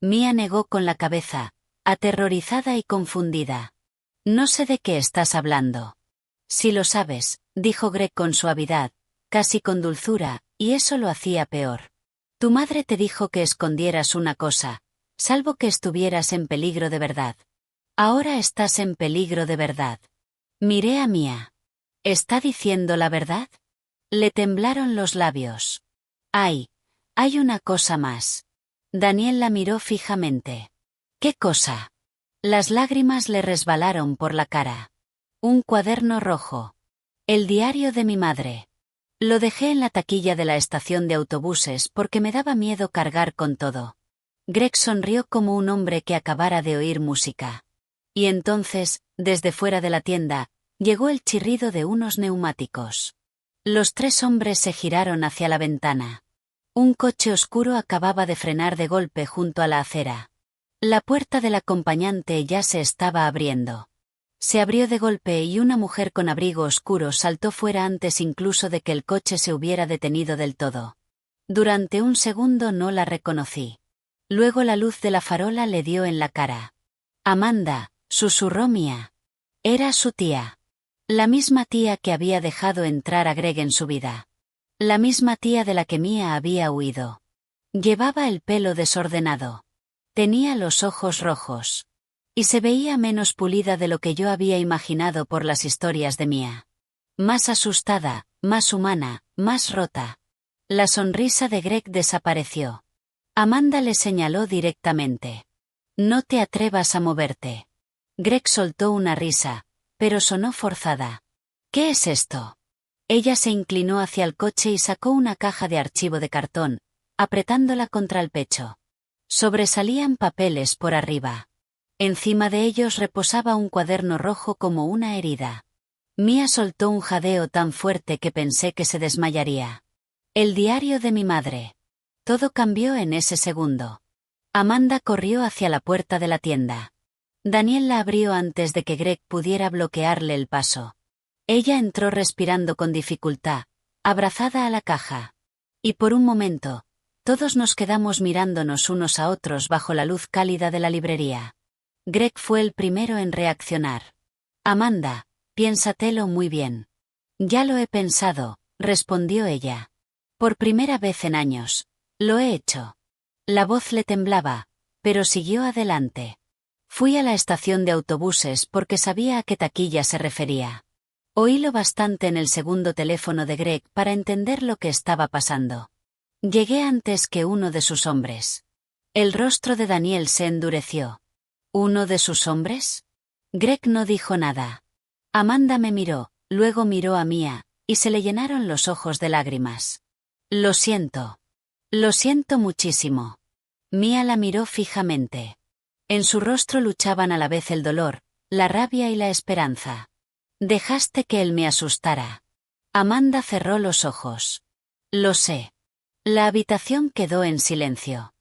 S1: Mia negó con la cabeza, aterrorizada y confundida. No sé de qué estás hablando. Si lo sabes, dijo Greg con suavidad, casi con dulzura, y eso lo hacía peor. Tu madre te dijo que escondieras una cosa, salvo que estuvieras en peligro de verdad. Ahora estás en peligro de verdad. Miré a Mia. ¿Está diciendo la verdad? Le temblaron los labios. Hay una cosa más. Daniel la miró fijamente. ¿Qué cosa? Las lágrimas le resbalaron por la cara. Un cuaderno rojo. El diario de mi madre. Lo dejé en la taquilla de la estación de autobuses porque me daba miedo cargar con todo. Greg sonrió como un hombre que acabara de oír música. Y entonces, desde fuera de la tienda, llegó el chirrido de unos neumáticos. Los tres hombres se giraron hacia la ventana. Un coche oscuro acababa de frenar de golpe junto a la acera. La puerta del acompañante ya se estaba abriendo. Se abrió de golpe y una mujer con abrigo oscuro saltó fuera antes incluso de que el coche se hubiera detenido del todo. Durante un segundo no la reconocí. Luego la luz de la farola le dio en la cara. Amanda, susurró Mia. Era su tía. La misma tía que había dejado entrar a Greg en su vida. La misma tía de la que Mia había huido. Llevaba el pelo desordenado. Tenía los ojos rojos. Y se veía menos pulida de lo que yo había imaginado por las historias de Mia. Más asustada, más humana, más rota. La sonrisa de Greg desapareció. Amanda le señaló directamente. No te atrevas a moverte. Greg soltó una risa, pero sonó forzada. ¿Qué es esto? Ella se inclinó hacia el coche y sacó una caja de archivo de cartón, apretándola contra el pecho. Sobresalían papeles por arriba. Encima de ellos reposaba un cuaderno rojo como una herida. Mia soltó un jadeo tan fuerte que pensé que se desmayaría. El diario de mi madre. Todo cambió en ese segundo. Amanda corrió hacia la puerta de la tienda. Daniel la abrió antes de que Greg pudiera bloquearle el paso. Ella entró respirando con dificultad, abrazada a la caja. Y por un momento, todos nos quedamos mirándonos unos a otros bajo la luz cálida de la librería. Greg fue el primero en reaccionar. Amanda, piénsatelo muy bien. Ya lo he pensado, respondió ella. Por primera vez en años. Lo he hecho. La voz le temblaba, pero siguió adelante. Fui a la estación de autobuses porque sabía a qué taquilla se refería. Oílo bastante en el segundo teléfono de Greg para entender lo que estaba pasando. Llegué antes que uno de sus hombres. El rostro de Daniel se endureció. ¿Uno de sus hombres? Greg no dijo nada. Amanda me miró, luego miró a Mia, y se le llenaron los ojos de lágrimas. Lo siento. Lo siento muchísimo. Mia la miró fijamente. En su rostro luchaban a la vez el dolor, la rabia y la esperanza. Dejaste que él me asustara. Amanda cerró los ojos. Lo sé. La habitación quedó en silencio.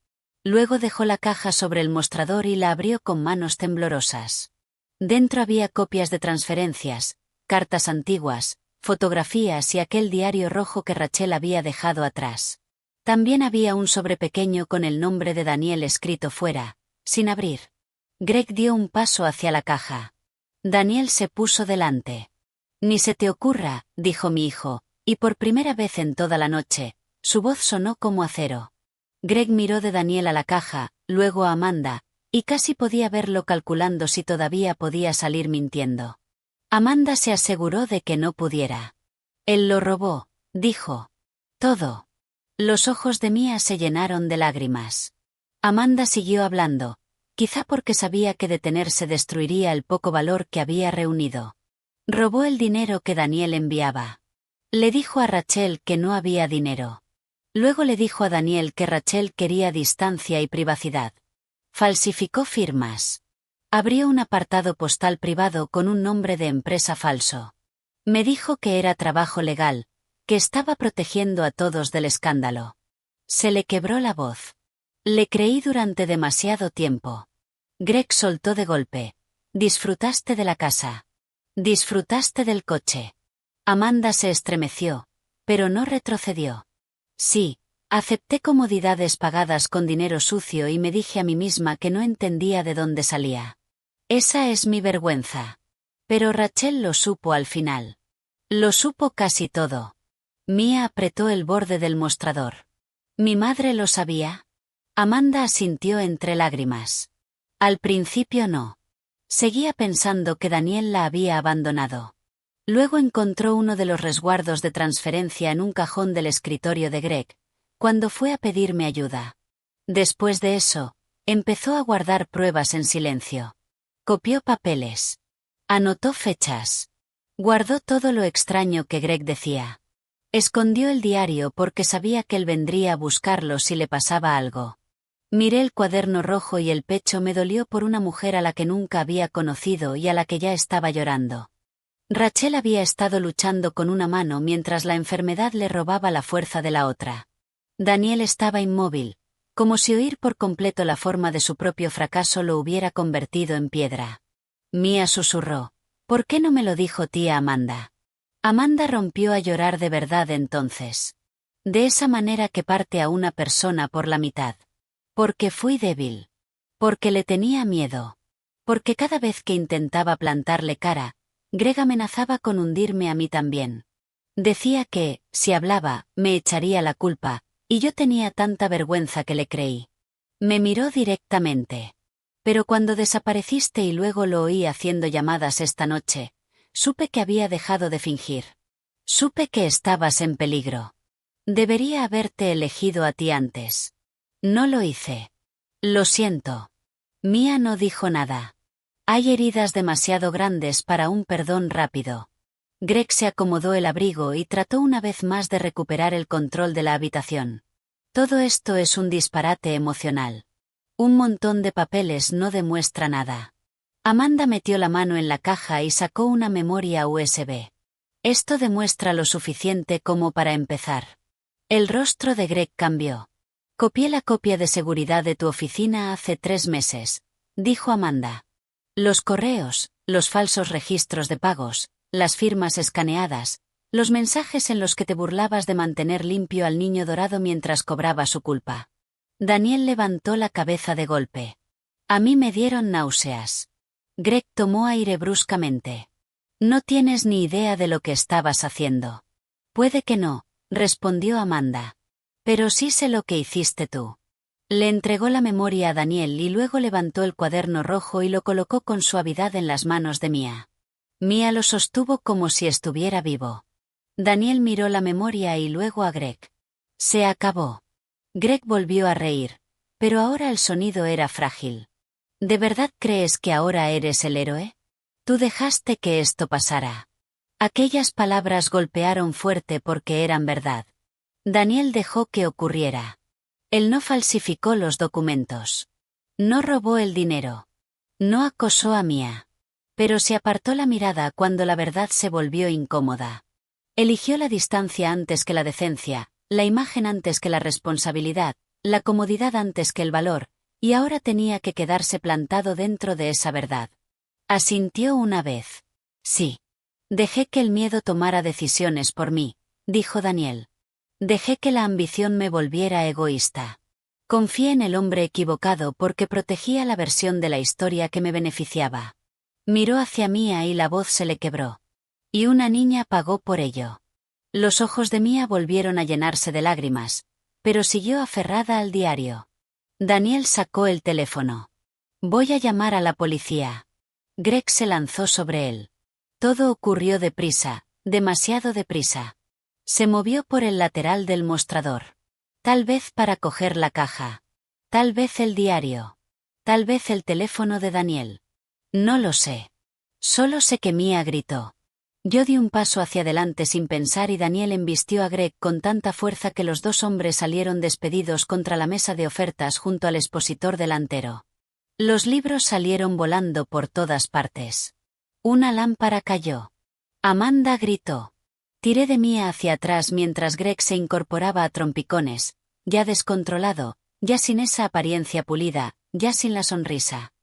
S1: Luego dejó la caja sobre el mostrador y la abrió con manos temblorosas. Dentro había copias de transferencias, cartas antiguas, fotografías y aquel diario rojo que Rachel había dejado atrás. También había un sobre pequeño con el nombre de Daniel escrito fuera, sin abrir. Greg dio un paso hacia la caja. Daniel se puso delante. Ni se te ocurra, dijo mi hijo, y por primera vez en toda la noche, su voz sonó como acero. Greg miró de Daniel a la caja, luego a Amanda, y casi podía verlo calculando si todavía podía salir mintiendo. Amanda se aseguró de que no pudiera. Él lo robó, dijo. Todo. Los ojos de Mia se llenaron de lágrimas. Amanda siguió hablando, quizá porque sabía que detenerse destruiría el poco valor que había reunido. Robó el dinero que Daniel enviaba. Le dijo a Rachel que no había dinero. Luego le dijo a Daniel que Rachel quería distancia y privacidad. Falsificó firmas. Abrió un apartado postal privado con un nombre de empresa falso. Me dijo que era trabajo legal, que estaba protegiendo a todos del escándalo. Se le quebró la voz. Le creí durante demasiado tiempo. Greg soltó de golpe. Disfrutaste de la casa. Disfrutaste del coche. Amanda se estremeció, pero no retrocedió. Sí, acepté comodidades pagadas con dinero sucio y me dije a mí misma que no entendía de dónde salía. Esa es mi vergüenza. Pero Rachel lo supo al final. Lo supo casi todo. Mia apretó el borde del mostrador. ¿Mi madre lo sabía? Amanda asintió entre lágrimas. Al principio no. Seguía pensando que Daniel la había abandonado. Luego encontró uno de los resguardos de transferencia en un cajón del escritorio de Greg, cuando fue a pedirme ayuda. Después de eso, empezó a guardar pruebas en silencio. Copió papeles. Anotó fechas. Guardó todo lo extraño que Greg decía. Escondió el diario porque sabía que él vendría a buscarlo si le pasaba algo. Miré el cuaderno rojo y el pecho me dolió por una mujer a la que nunca había conocido y a la que ya estaba llorando. Rachel había estado luchando con una mano mientras la enfermedad le robaba la fuerza de la otra. Daniel estaba inmóvil, como si oír por completo la forma de su propio fracaso lo hubiera convertido en piedra. Mia susurró. ¿Por qué no me lo dijo tía Amanda? Amanda rompió a llorar de verdad entonces. De esa manera que parte a una persona por la mitad. Porque fui débil. Porque le tenía miedo. Porque cada vez que intentaba plantarle cara, Greg amenazaba con hundirme a mí también. Decía que, si hablaba, me echaría la culpa, y yo tenía tanta vergüenza que le creí. Me miró directamente. Pero cuando desapareciste y luego lo oí haciendo llamadas esta noche, supe que había dejado de fingir. Supe que estabas en peligro. Debería haberte elegido a ti antes. No lo hice. Lo siento. Mia no dijo nada. Hay heridas demasiado grandes para un perdón rápido. Greg se acomodó el abrigo y trató una vez más de recuperar el control de la habitación. Todo esto es un disparate emocional. Un montón de papeles no demuestra nada. Amanda metió la mano en la caja y sacó una memoria USB. Esto demuestra lo suficiente como para empezar. El rostro de Greg cambió. Copié la copia de seguridad de tu oficina hace 3 meses, dijo Amanda. Los correos, los falsos registros de pagos, las firmas escaneadas, los mensajes en los que te burlabas de mantener limpio al niño dorado mientras cobraba su culpa. Daniel levantó la cabeza de golpe. A mí me dieron náuseas. Greg tomó aire bruscamente. No tienes ni idea de lo que estabas haciendo. Puede que no, respondió Amanda. Pero sí sé lo que hiciste tú. Le entregó la memoria a Daniel y luego levantó el cuaderno rojo y lo colocó con suavidad en las manos de Mia. Mia lo sostuvo como si estuviera vivo. Daniel miró la memoria y luego a Greg. Se acabó. Greg volvió a reír, pero ahora el sonido era frágil. ¿De verdad crees que ahora eres el héroe? Tú dejaste que esto pasara. Aquellas palabras golpearon fuerte porque eran verdad. Daniel dejó que ocurriera. Él no falsificó los documentos. No robó el dinero. No acosó a Mia. Pero se apartó la mirada cuando la verdad se volvió incómoda. Eligió la distancia antes que la decencia, la imagen antes que la responsabilidad, la comodidad antes que el valor, y ahora tenía que quedarse plantado dentro de esa verdad. Asintió una vez. Sí. Dejé que el miedo tomara decisiones por mí, dijo Daniel. Dejé que la ambición me volviera egoísta. Confié en el hombre equivocado porque protegía la versión de la historia que me beneficiaba. Miró hacia Mia y la voz se le quebró. Y una niña pagó por ello. Los ojos de Mia volvieron a llenarse de lágrimas, pero siguió aferrada al diario. Daniel sacó el teléfono. Voy a llamar a la policía. Greg se lanzó sobre él. Todo ocurrió deprisa, demasiado deprisa. Se movió por el lateral del mostrador. Tal vez para coger la caja. Tal vez el diario. Tal vez el teléfono de Daniel. No lo sé. Solo sé que Mia gritó. Yo di un paso hacia adelante sin pensar y Daniel embistió a Greg con tanta fuerza que los dos hombres salieron despedidos contra la mesa de ofertas junto al expositor delantero. Los libros salieron volando por todas partes. Una lámpara cayó. Amanda gritó. Tiré de Mia hacia atrás mientras Greg se incorporaba a trompicones, ya descontrolado, ya sin esa apariencia pulida, ya sin la sonrisa.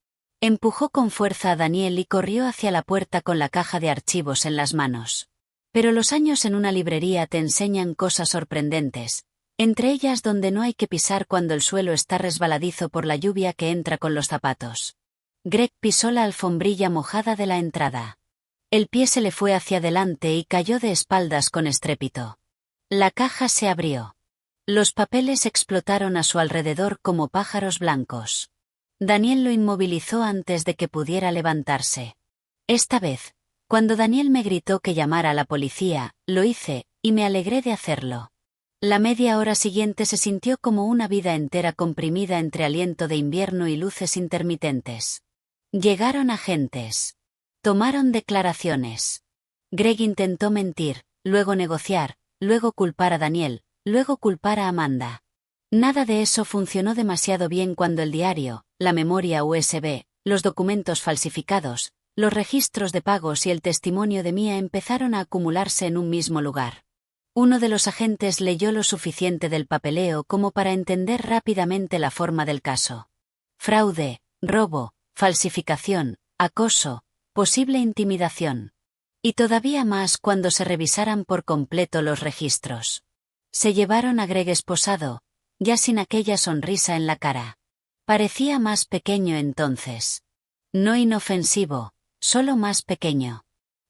S1: Empujó con fuerza a Daniel y corrió hacia la puerta con la caja de archivos en las manos. Pero los años en una librería te enseñan cosas sorprendentes, entre ellas donde no hay que pisar cuando el suelo está resbaladizo por la lluvia que entra con los zapatos. Greg pisó la alfombrilla mojada de la entrada. El pie se le fue hacia adelante y cayó de espaldas con estrépito. La caja se abrió. Los papeles explotaron a su alrededor como pájaros blancos. Daniel lo inmovilizó antes de que pudiera levantarse. Esta vez, cuando Daniel me gritó que llamara a la policía, lo hice, y me alegré de hacerlo. La media hora siguiente se sintió como una vida entera comprimida entre aliento de invierno y luces intermitentes. Llegaron agentes. Tomaron declaraciones. Greg intentó mentir, luego negociar, luego culpar a Daniel, luego culpar a Amanda. Nada de eso funcionó demasiado bien cuando el diario, la memoria USB, los documentos falsificados, los registros de pagos y el testimonio de Mia empezaron a acumularse en un mismo lugar. Uno de los agentes leyó lo suficiente del papeleo como para entender rápidamente la forma del caso. Fraude, robo, falsificación, acoso, posible intimidación. Y todavía más cuando se revisaran por completo los registros. Se llevaron a Greg esposado, ya sin aquella sonrisa en la cara. Parecía más pequeño entonces. No inofensivo, solo más pequeño.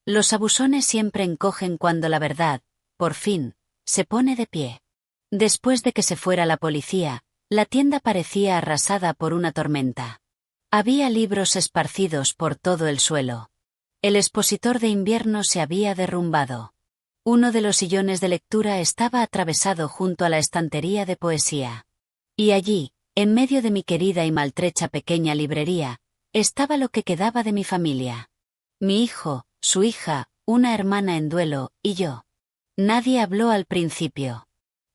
S1: Los abusones siempre encogen cuando la verdad, por fin, se pone de pie. Después de que se fuera la policía, la tienda parecía arrasada por una tormenta. Había libros esparcidos por todo el suelo. El expositor de invierno se había derrumbado. Uno de los sillones de lectura estaba atravesado junto a la estantería de poesía. Y allí, en medio de mi querida y maltrecha pequeña librería, estaba lo que quedaba de mi familia. Mi hijo, su hija, una hermana en duelo, y yo. Nadie habló al principio.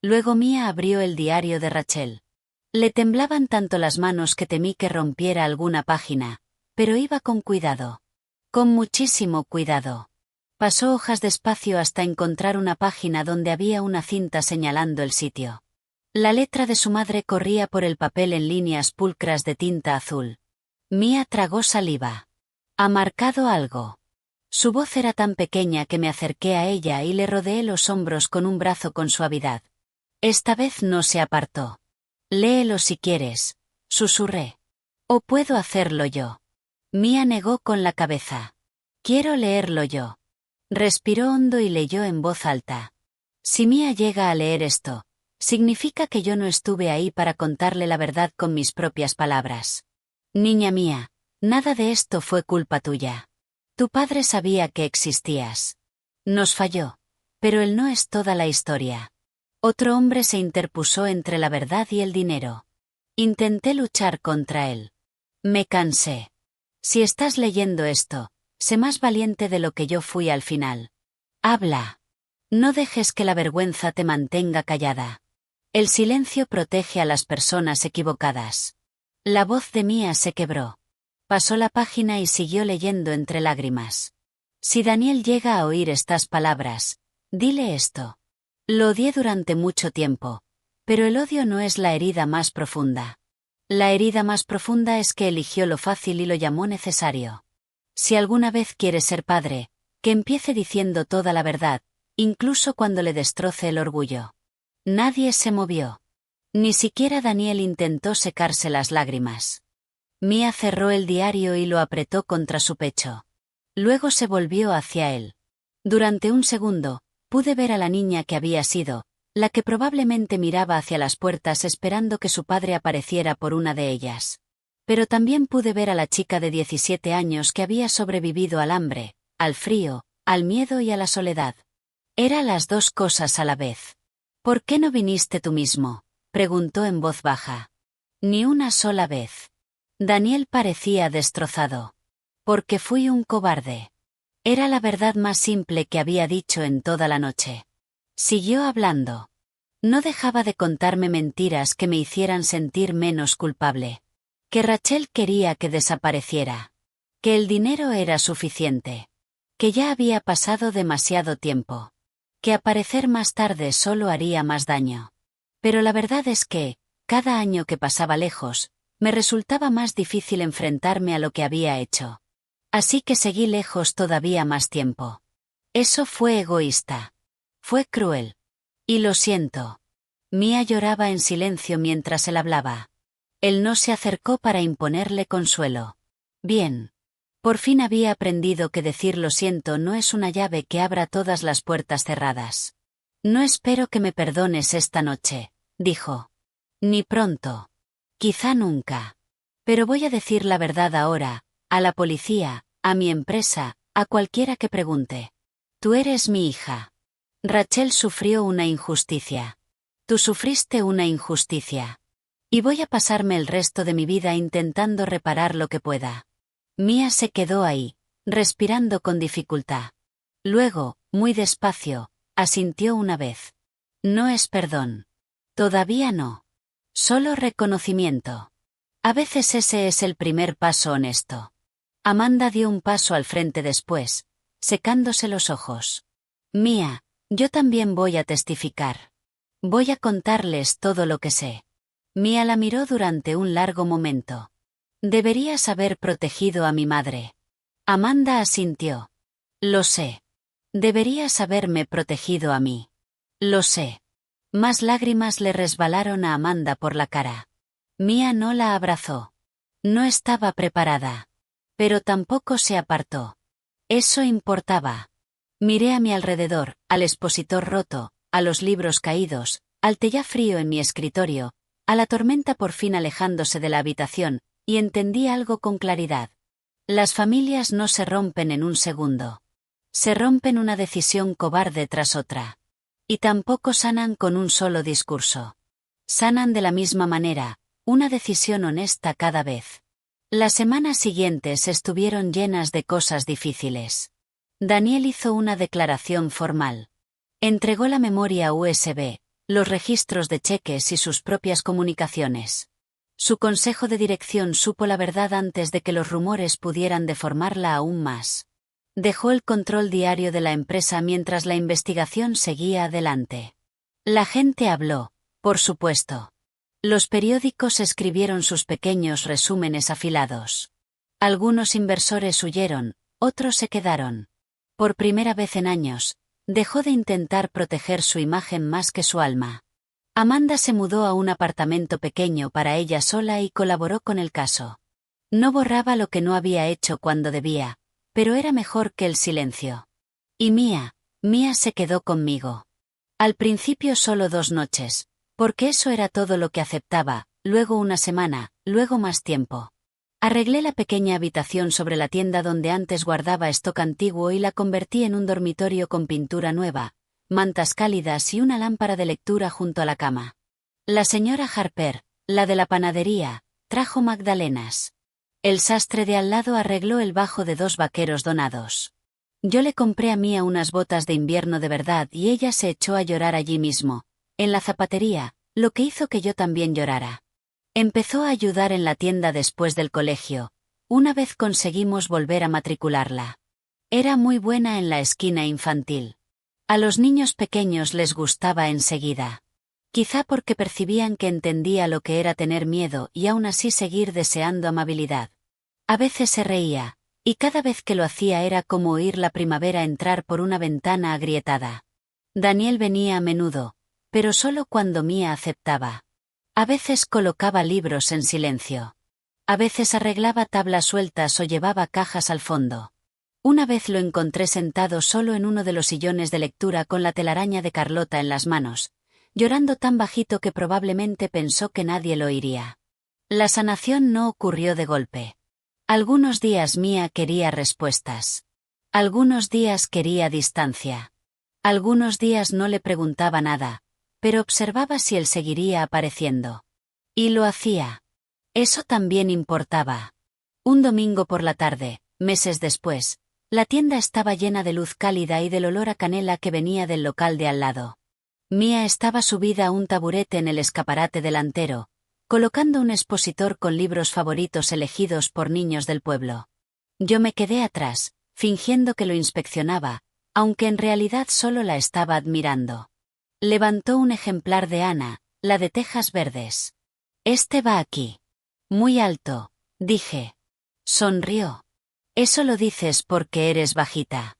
S1: Luego Mia abrió el diario de Rachel. Le temblaban tanto las manos que temí que rompiera alguna página, pero iba con cuidado. Con muchísimo cuidado. Pasó hojas despacio hasta encontrar una página donde había una cinta señalando el sitio. La letra de su madre corría por el papel en líneas pulcras de tinta azul. Mia tragó saliva. ¿Ha marcado algo? Su voz era tan pequeña que me acerqué a ella y le rodeé los hombros con un brazo con suavidad. Esta vez no se apartó. Léelo si quieres, susurré. ¿O puedo hacerlo yo? Mia negó con la cabeza. Quiero leerlo yo. Respiró hondo y leyó en voz alta. Si Mia llega a leer esto, significa que yo no estuve ahí para contarle la verdad con mis propias palabras. Niña mía, nada de esto fue culpa tuya. Tu padre sabía que existías. Nos falló. Pero él no es toda la historia. Otro hombre se interpuso entre la verdad y el dinero. Intenté luchar contra él. Me cansé. Si estás leyendo esto, sé más valiente de lo que yo fui al final. Habla. No dejes que la vergüenza te mantenga callada. El silencio protege a las personas equivocadas. La voz de Mia se quebró. Pasó la página y siguió leyendo entre lágrimas. Si Daniel llega a oír estas palabras, dile esto. Lo odié durante mucho tiempo, pero el odio no es la herida más profunda. La herida más profunda es que eligió lo fácil y lo llamó necesario. Si alguna vez quiere ser padre, que empiece diciendo toda la verdad, incluso cuando le destroce el orgullo. Nadie se movió. Ni siquiera Daniel intentó secarse las lágrimas. Mia cerró el diario y lo apretó contra su pecho. Luego se volvió hacia él. Durante un segundo, pude ver a la niña que había sido, la que probablemente miraba hacia las puertas esperando que su padre apareciera por una de ellas. Pero también pude ver a la chica de 17 años que había sobrevivido al hambre, al frío, al miedo y a la soledad. Era las dos cosas a la vez. ¿Por qué no viniste tú mismo?, preguntó en voz baja. Ni una sola vez. Daniel parecía destrozado. Porque fui un cobarde. Era la verdad más simple que había dicho en toda la noche. Siguió hablando. No dejaba de contarme mentiras que me hicieran sentir menos culpable. Que Rachel quería que desapareciera. Que el dinero era suficiente. Que ya había pasado demasiado tiempo. Que aparecer más tarde solo haría más daño. Pero la verdad es que, cada año que pasaba lejos, me resultaba más difícil enfrentarme a lo que había hecho. Así que seguí lejos todavía más tiempo. Eso fue egoísta. Fue cruel. Y lo siento. Mia lloraba en silencio mientras él hablaba. Él no se acercó para imponerle consuelo. Bien. Por fin había aprendido que decir lo siento no es una llave que abra todas las puertas cerradas. No espero que me perdones esta noche, dijo. Ni pronto. Quizá nunca. Pero voy a decir la verdad ahora, a la policía, a mi empresa, a cualquiera que pregunte. Tú eres mi hija. Rachel sufrió una injusticia. Tú sufriste una injusticia. Y voy a pasarme el resto de mi vida intentando reparar lo que pueda. Mia se quedó ahí, respirando con dificultad. Luego, muy despacio, asintió una vez. No es perdón. Todavía no. Solo reconocimiento. A veces ese es el primer paso honesto. Amanda dio un paso al frente después, secándose los ojos. Mia, yo también voy a testificar. Voy a contarles todo lo que sé. Mia la miró durante un largo momento. Deberías haber protegido a mi madre. Amanda asintió. Lo sé. Deberías haberme protegido a mí. Lo sé. Más lágrimas le resbalaron a Amanda por la cara. Mia no la abrazó. No estaba preparada. Pero tampoco se apartó. Eso importaba. Miré a mi alrededor, al expositor roto, a los libros caídos, al té ya frío en mi escritorio, a la tormenta por fin alejándose de la habitación, y entendí algo con claridad. Las familias no se rompen en un segundo. Se rompen una decisión cobarde tras otra. Y tampoco sanan con un solo discurso. Sanan de la misma manera, una decisión honesta cada vez. Las semanas siguientes estuvieron llenas de cosas difíciles. Daniel hizo una declaración formal. Entregó la memoria USB, los registros de cheques y sus propias comunicaciones. Su consejo de dirección supo la verdad antes de que los rumores pudieran deformarla aún más. Dejó el control diario de la empresa mientras la investigación seguía adelante. La gente habló, por supuesto. Los periódicos escribieron sus pequeños resúmenes afilados. Algunos inversores huyeron, otros se quedaron. Por primera vez en años, dejó de intentar proteger su imagen más que su alma. Amanda se mudó a un apartamento pequeño para ella sola y colaboró con el caso. No borraba lo que no había hecho cuando debía, pero era mejor que el silencio. Y Mia se quedó conmigo. Al principio solo 2 noches, porque eso era todo lo que aceptaba, luego una semana, luego más tiempo. Arreglé la pequeña habitación sobre la tienda donde antes guardaba stock antiguo y la convertí en un dormitorio con pintura nueva, mantas cálidas y una lámpara de lectura junto a la cama. La señora Harper, la de la panadería, trajo magdalenas. El sastre de al lado arregló el bajo de 2 vaqueros donados. Yo le compré a Mia unas botas de invierno de verdad y ella se echó a llorar allí mismo, en la zapatería, lo que hizo que yo también llorara. Empezó a ayudar en la tienda después del colegio. Una vez conseguimos volver a matricularla. Era muy buena en la esquina infantil. A los niños pequeños les gustaba enseguida. Quizá porque percibían que entendía lo que era tener miedo y aún así seguir deseando amabilidad. A veces se reía, y cada vez que lo hacía era como oír la primavera entrar por una ventana agrietada. Daniel venía a menudo, pero solo cuando Mia aceptaba. A veces colocaba libros en silencio. A veces arreglaba tablas sueltas o llevaba cajas al fondo. Una vez lo encontré sentado solo en uno de los sillones de lectura con la telaraña de Carlota en las manos, llorando tan bajito que probablemente pensó que nadie lo oiría. La sanación no ocurrió de golpe. Algunos días Mia quería respuestas. Algunos días quería distancia. Algunos días no le preguntaba nada, pero observaba si él seguiría apareciendo. Y lo hacía. Eso también importaba. Un domingo por la tarde, meses después, la tienda estaba llena de luz cálida y del olor a canela que venía del local de al lado. Mia estaba subida a un taburete en el escaparate delantero, colocando un expositor con libros favoritos elegidos por niños del pueblo. Yo me quedé atrás, fingiendo que lo inspeccionaba, aunque en realidad solo la estaba admirando. Levantó un ejemplar de Ana, la de tejas verdes. Este va aquí. Muy alto, dije. Sonrió. Eso lo dices porque eres bajita.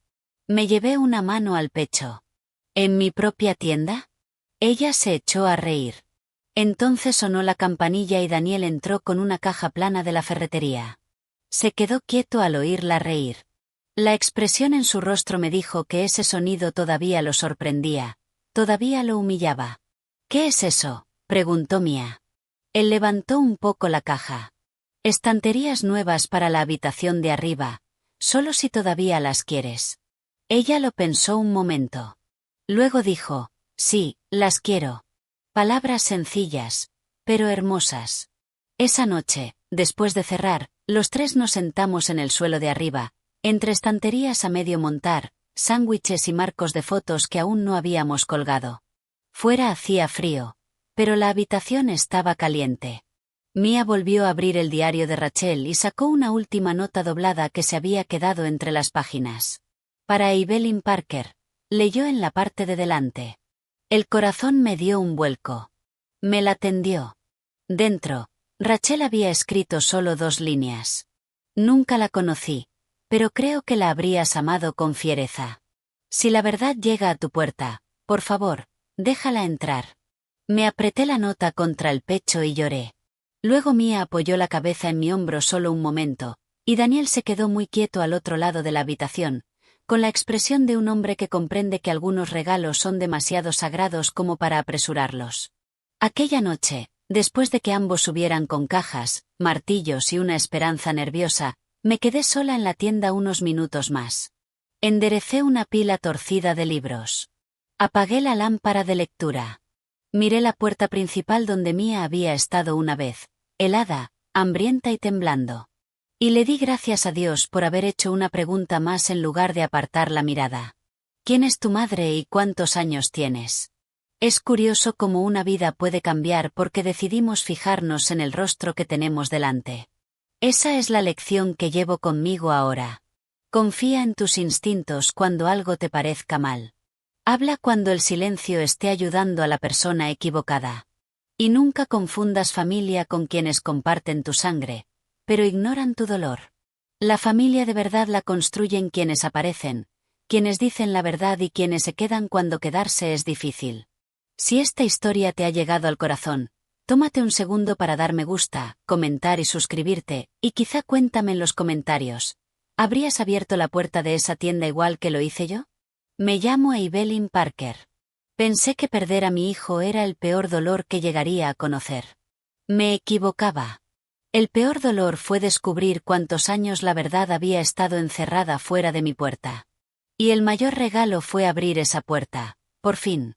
S1: Me llevé una mano al pecho. ¿En mi propia tienda? Ella se echó a reír. Entonces sonó la campanilla y Daniel entró con una caja plana de la ferretería. Se quedó quieto al oírla reír. La expresión en su rostro me dijo que ese sonido todavía lo sorprendía, todavía lo humillaba. ¿Qué es eso?, preguntó Mia. Él levantó un poco la caja. Estanterías nuevas para la habitación de arriba, solo si todavía las quieres. Ella lo pensó un momento. Luego dijo, sí, las quiero. Palabras sencillas, pero hermosas. Esa noche, después de cerrar, los tres nos sentamos en el suelo de arriba, entre estanterías a medio montar, sándwiches y marcos de fotos que aún no habíamos colgado. Fuera hacía frío, pero la habitación estaba caliente. Mia volvió a abrir el diario de Rachel y sacó una última nota doblada que se había quedado entre las páginas. Para Evelyn Parker, leyó en la parte de delante. El corazón me dio un vuelco. Me la tendió. Dentro, Rachel había escrito solo 2 líneas. Nunca la conocí, pero creo que la habrías amado con fiereza. Si la verdad llega a tu puerta, por favor, déjala entrar. Me apreté la nota contra el pecho y lloré. Luego Mia apoyó la cabeza en mi hombro solo un momento, y Daniel se quedó muy quieto al otro lado de la habitación, con la expresión de un hombre que comprende que algunos regalos son demasiado sagrados como para apresurarlos. Aquella noche, después de que ambos subieran con cajas, martillos y una esperanza nerviosa, me quedé sola en la tienda unos minutos más. Enderecé una pila torcida de libros. Apagué la lámpara de lectura. Miré la puerta principal donde Mia había estado una vez, helada, hambrienta y temblando. Y le di gracias a Dios por haber hecho una pregunta más en lugar de apartar la mirada. ¿Quién es tu madre y cuántos años tienes? Es curioso cómo una vida puede cambiar porque decidimos fijarnos en el rostro que tenemos delante. Esa es la lección que llevo conmigo ahora. Confía en tus instintos cuando algo te parezca mal. Habla cuando el silencio esté ayudando a la persona equivocada. Y nunca confundas familia con quienes comparten tu sangre, pero ignoran tu dolor. La familia de verdad la construyen quienes aparecen, quienes dicen la verdad y quienes se quedan cuando quedarse es difícil. Si esta historia te ha llegado al corazón, tómate un segundo para dar me gusta, comentar y suscribirte, y quizá cuéntame en los comentarios. ¿Habrías abierto la puerta de esa tienda igual que lo hice yo? Me llamo Evelyn Parker. Pensé que perder a mi hijo era el peor dolor que llegaría a conocer. Me equivocaba. El peor dolor fue descubrir cuántos años la verdad había estado encerrada fuera de mi puerta. Y el mayor regalo fue abrir esa puerta, por fin.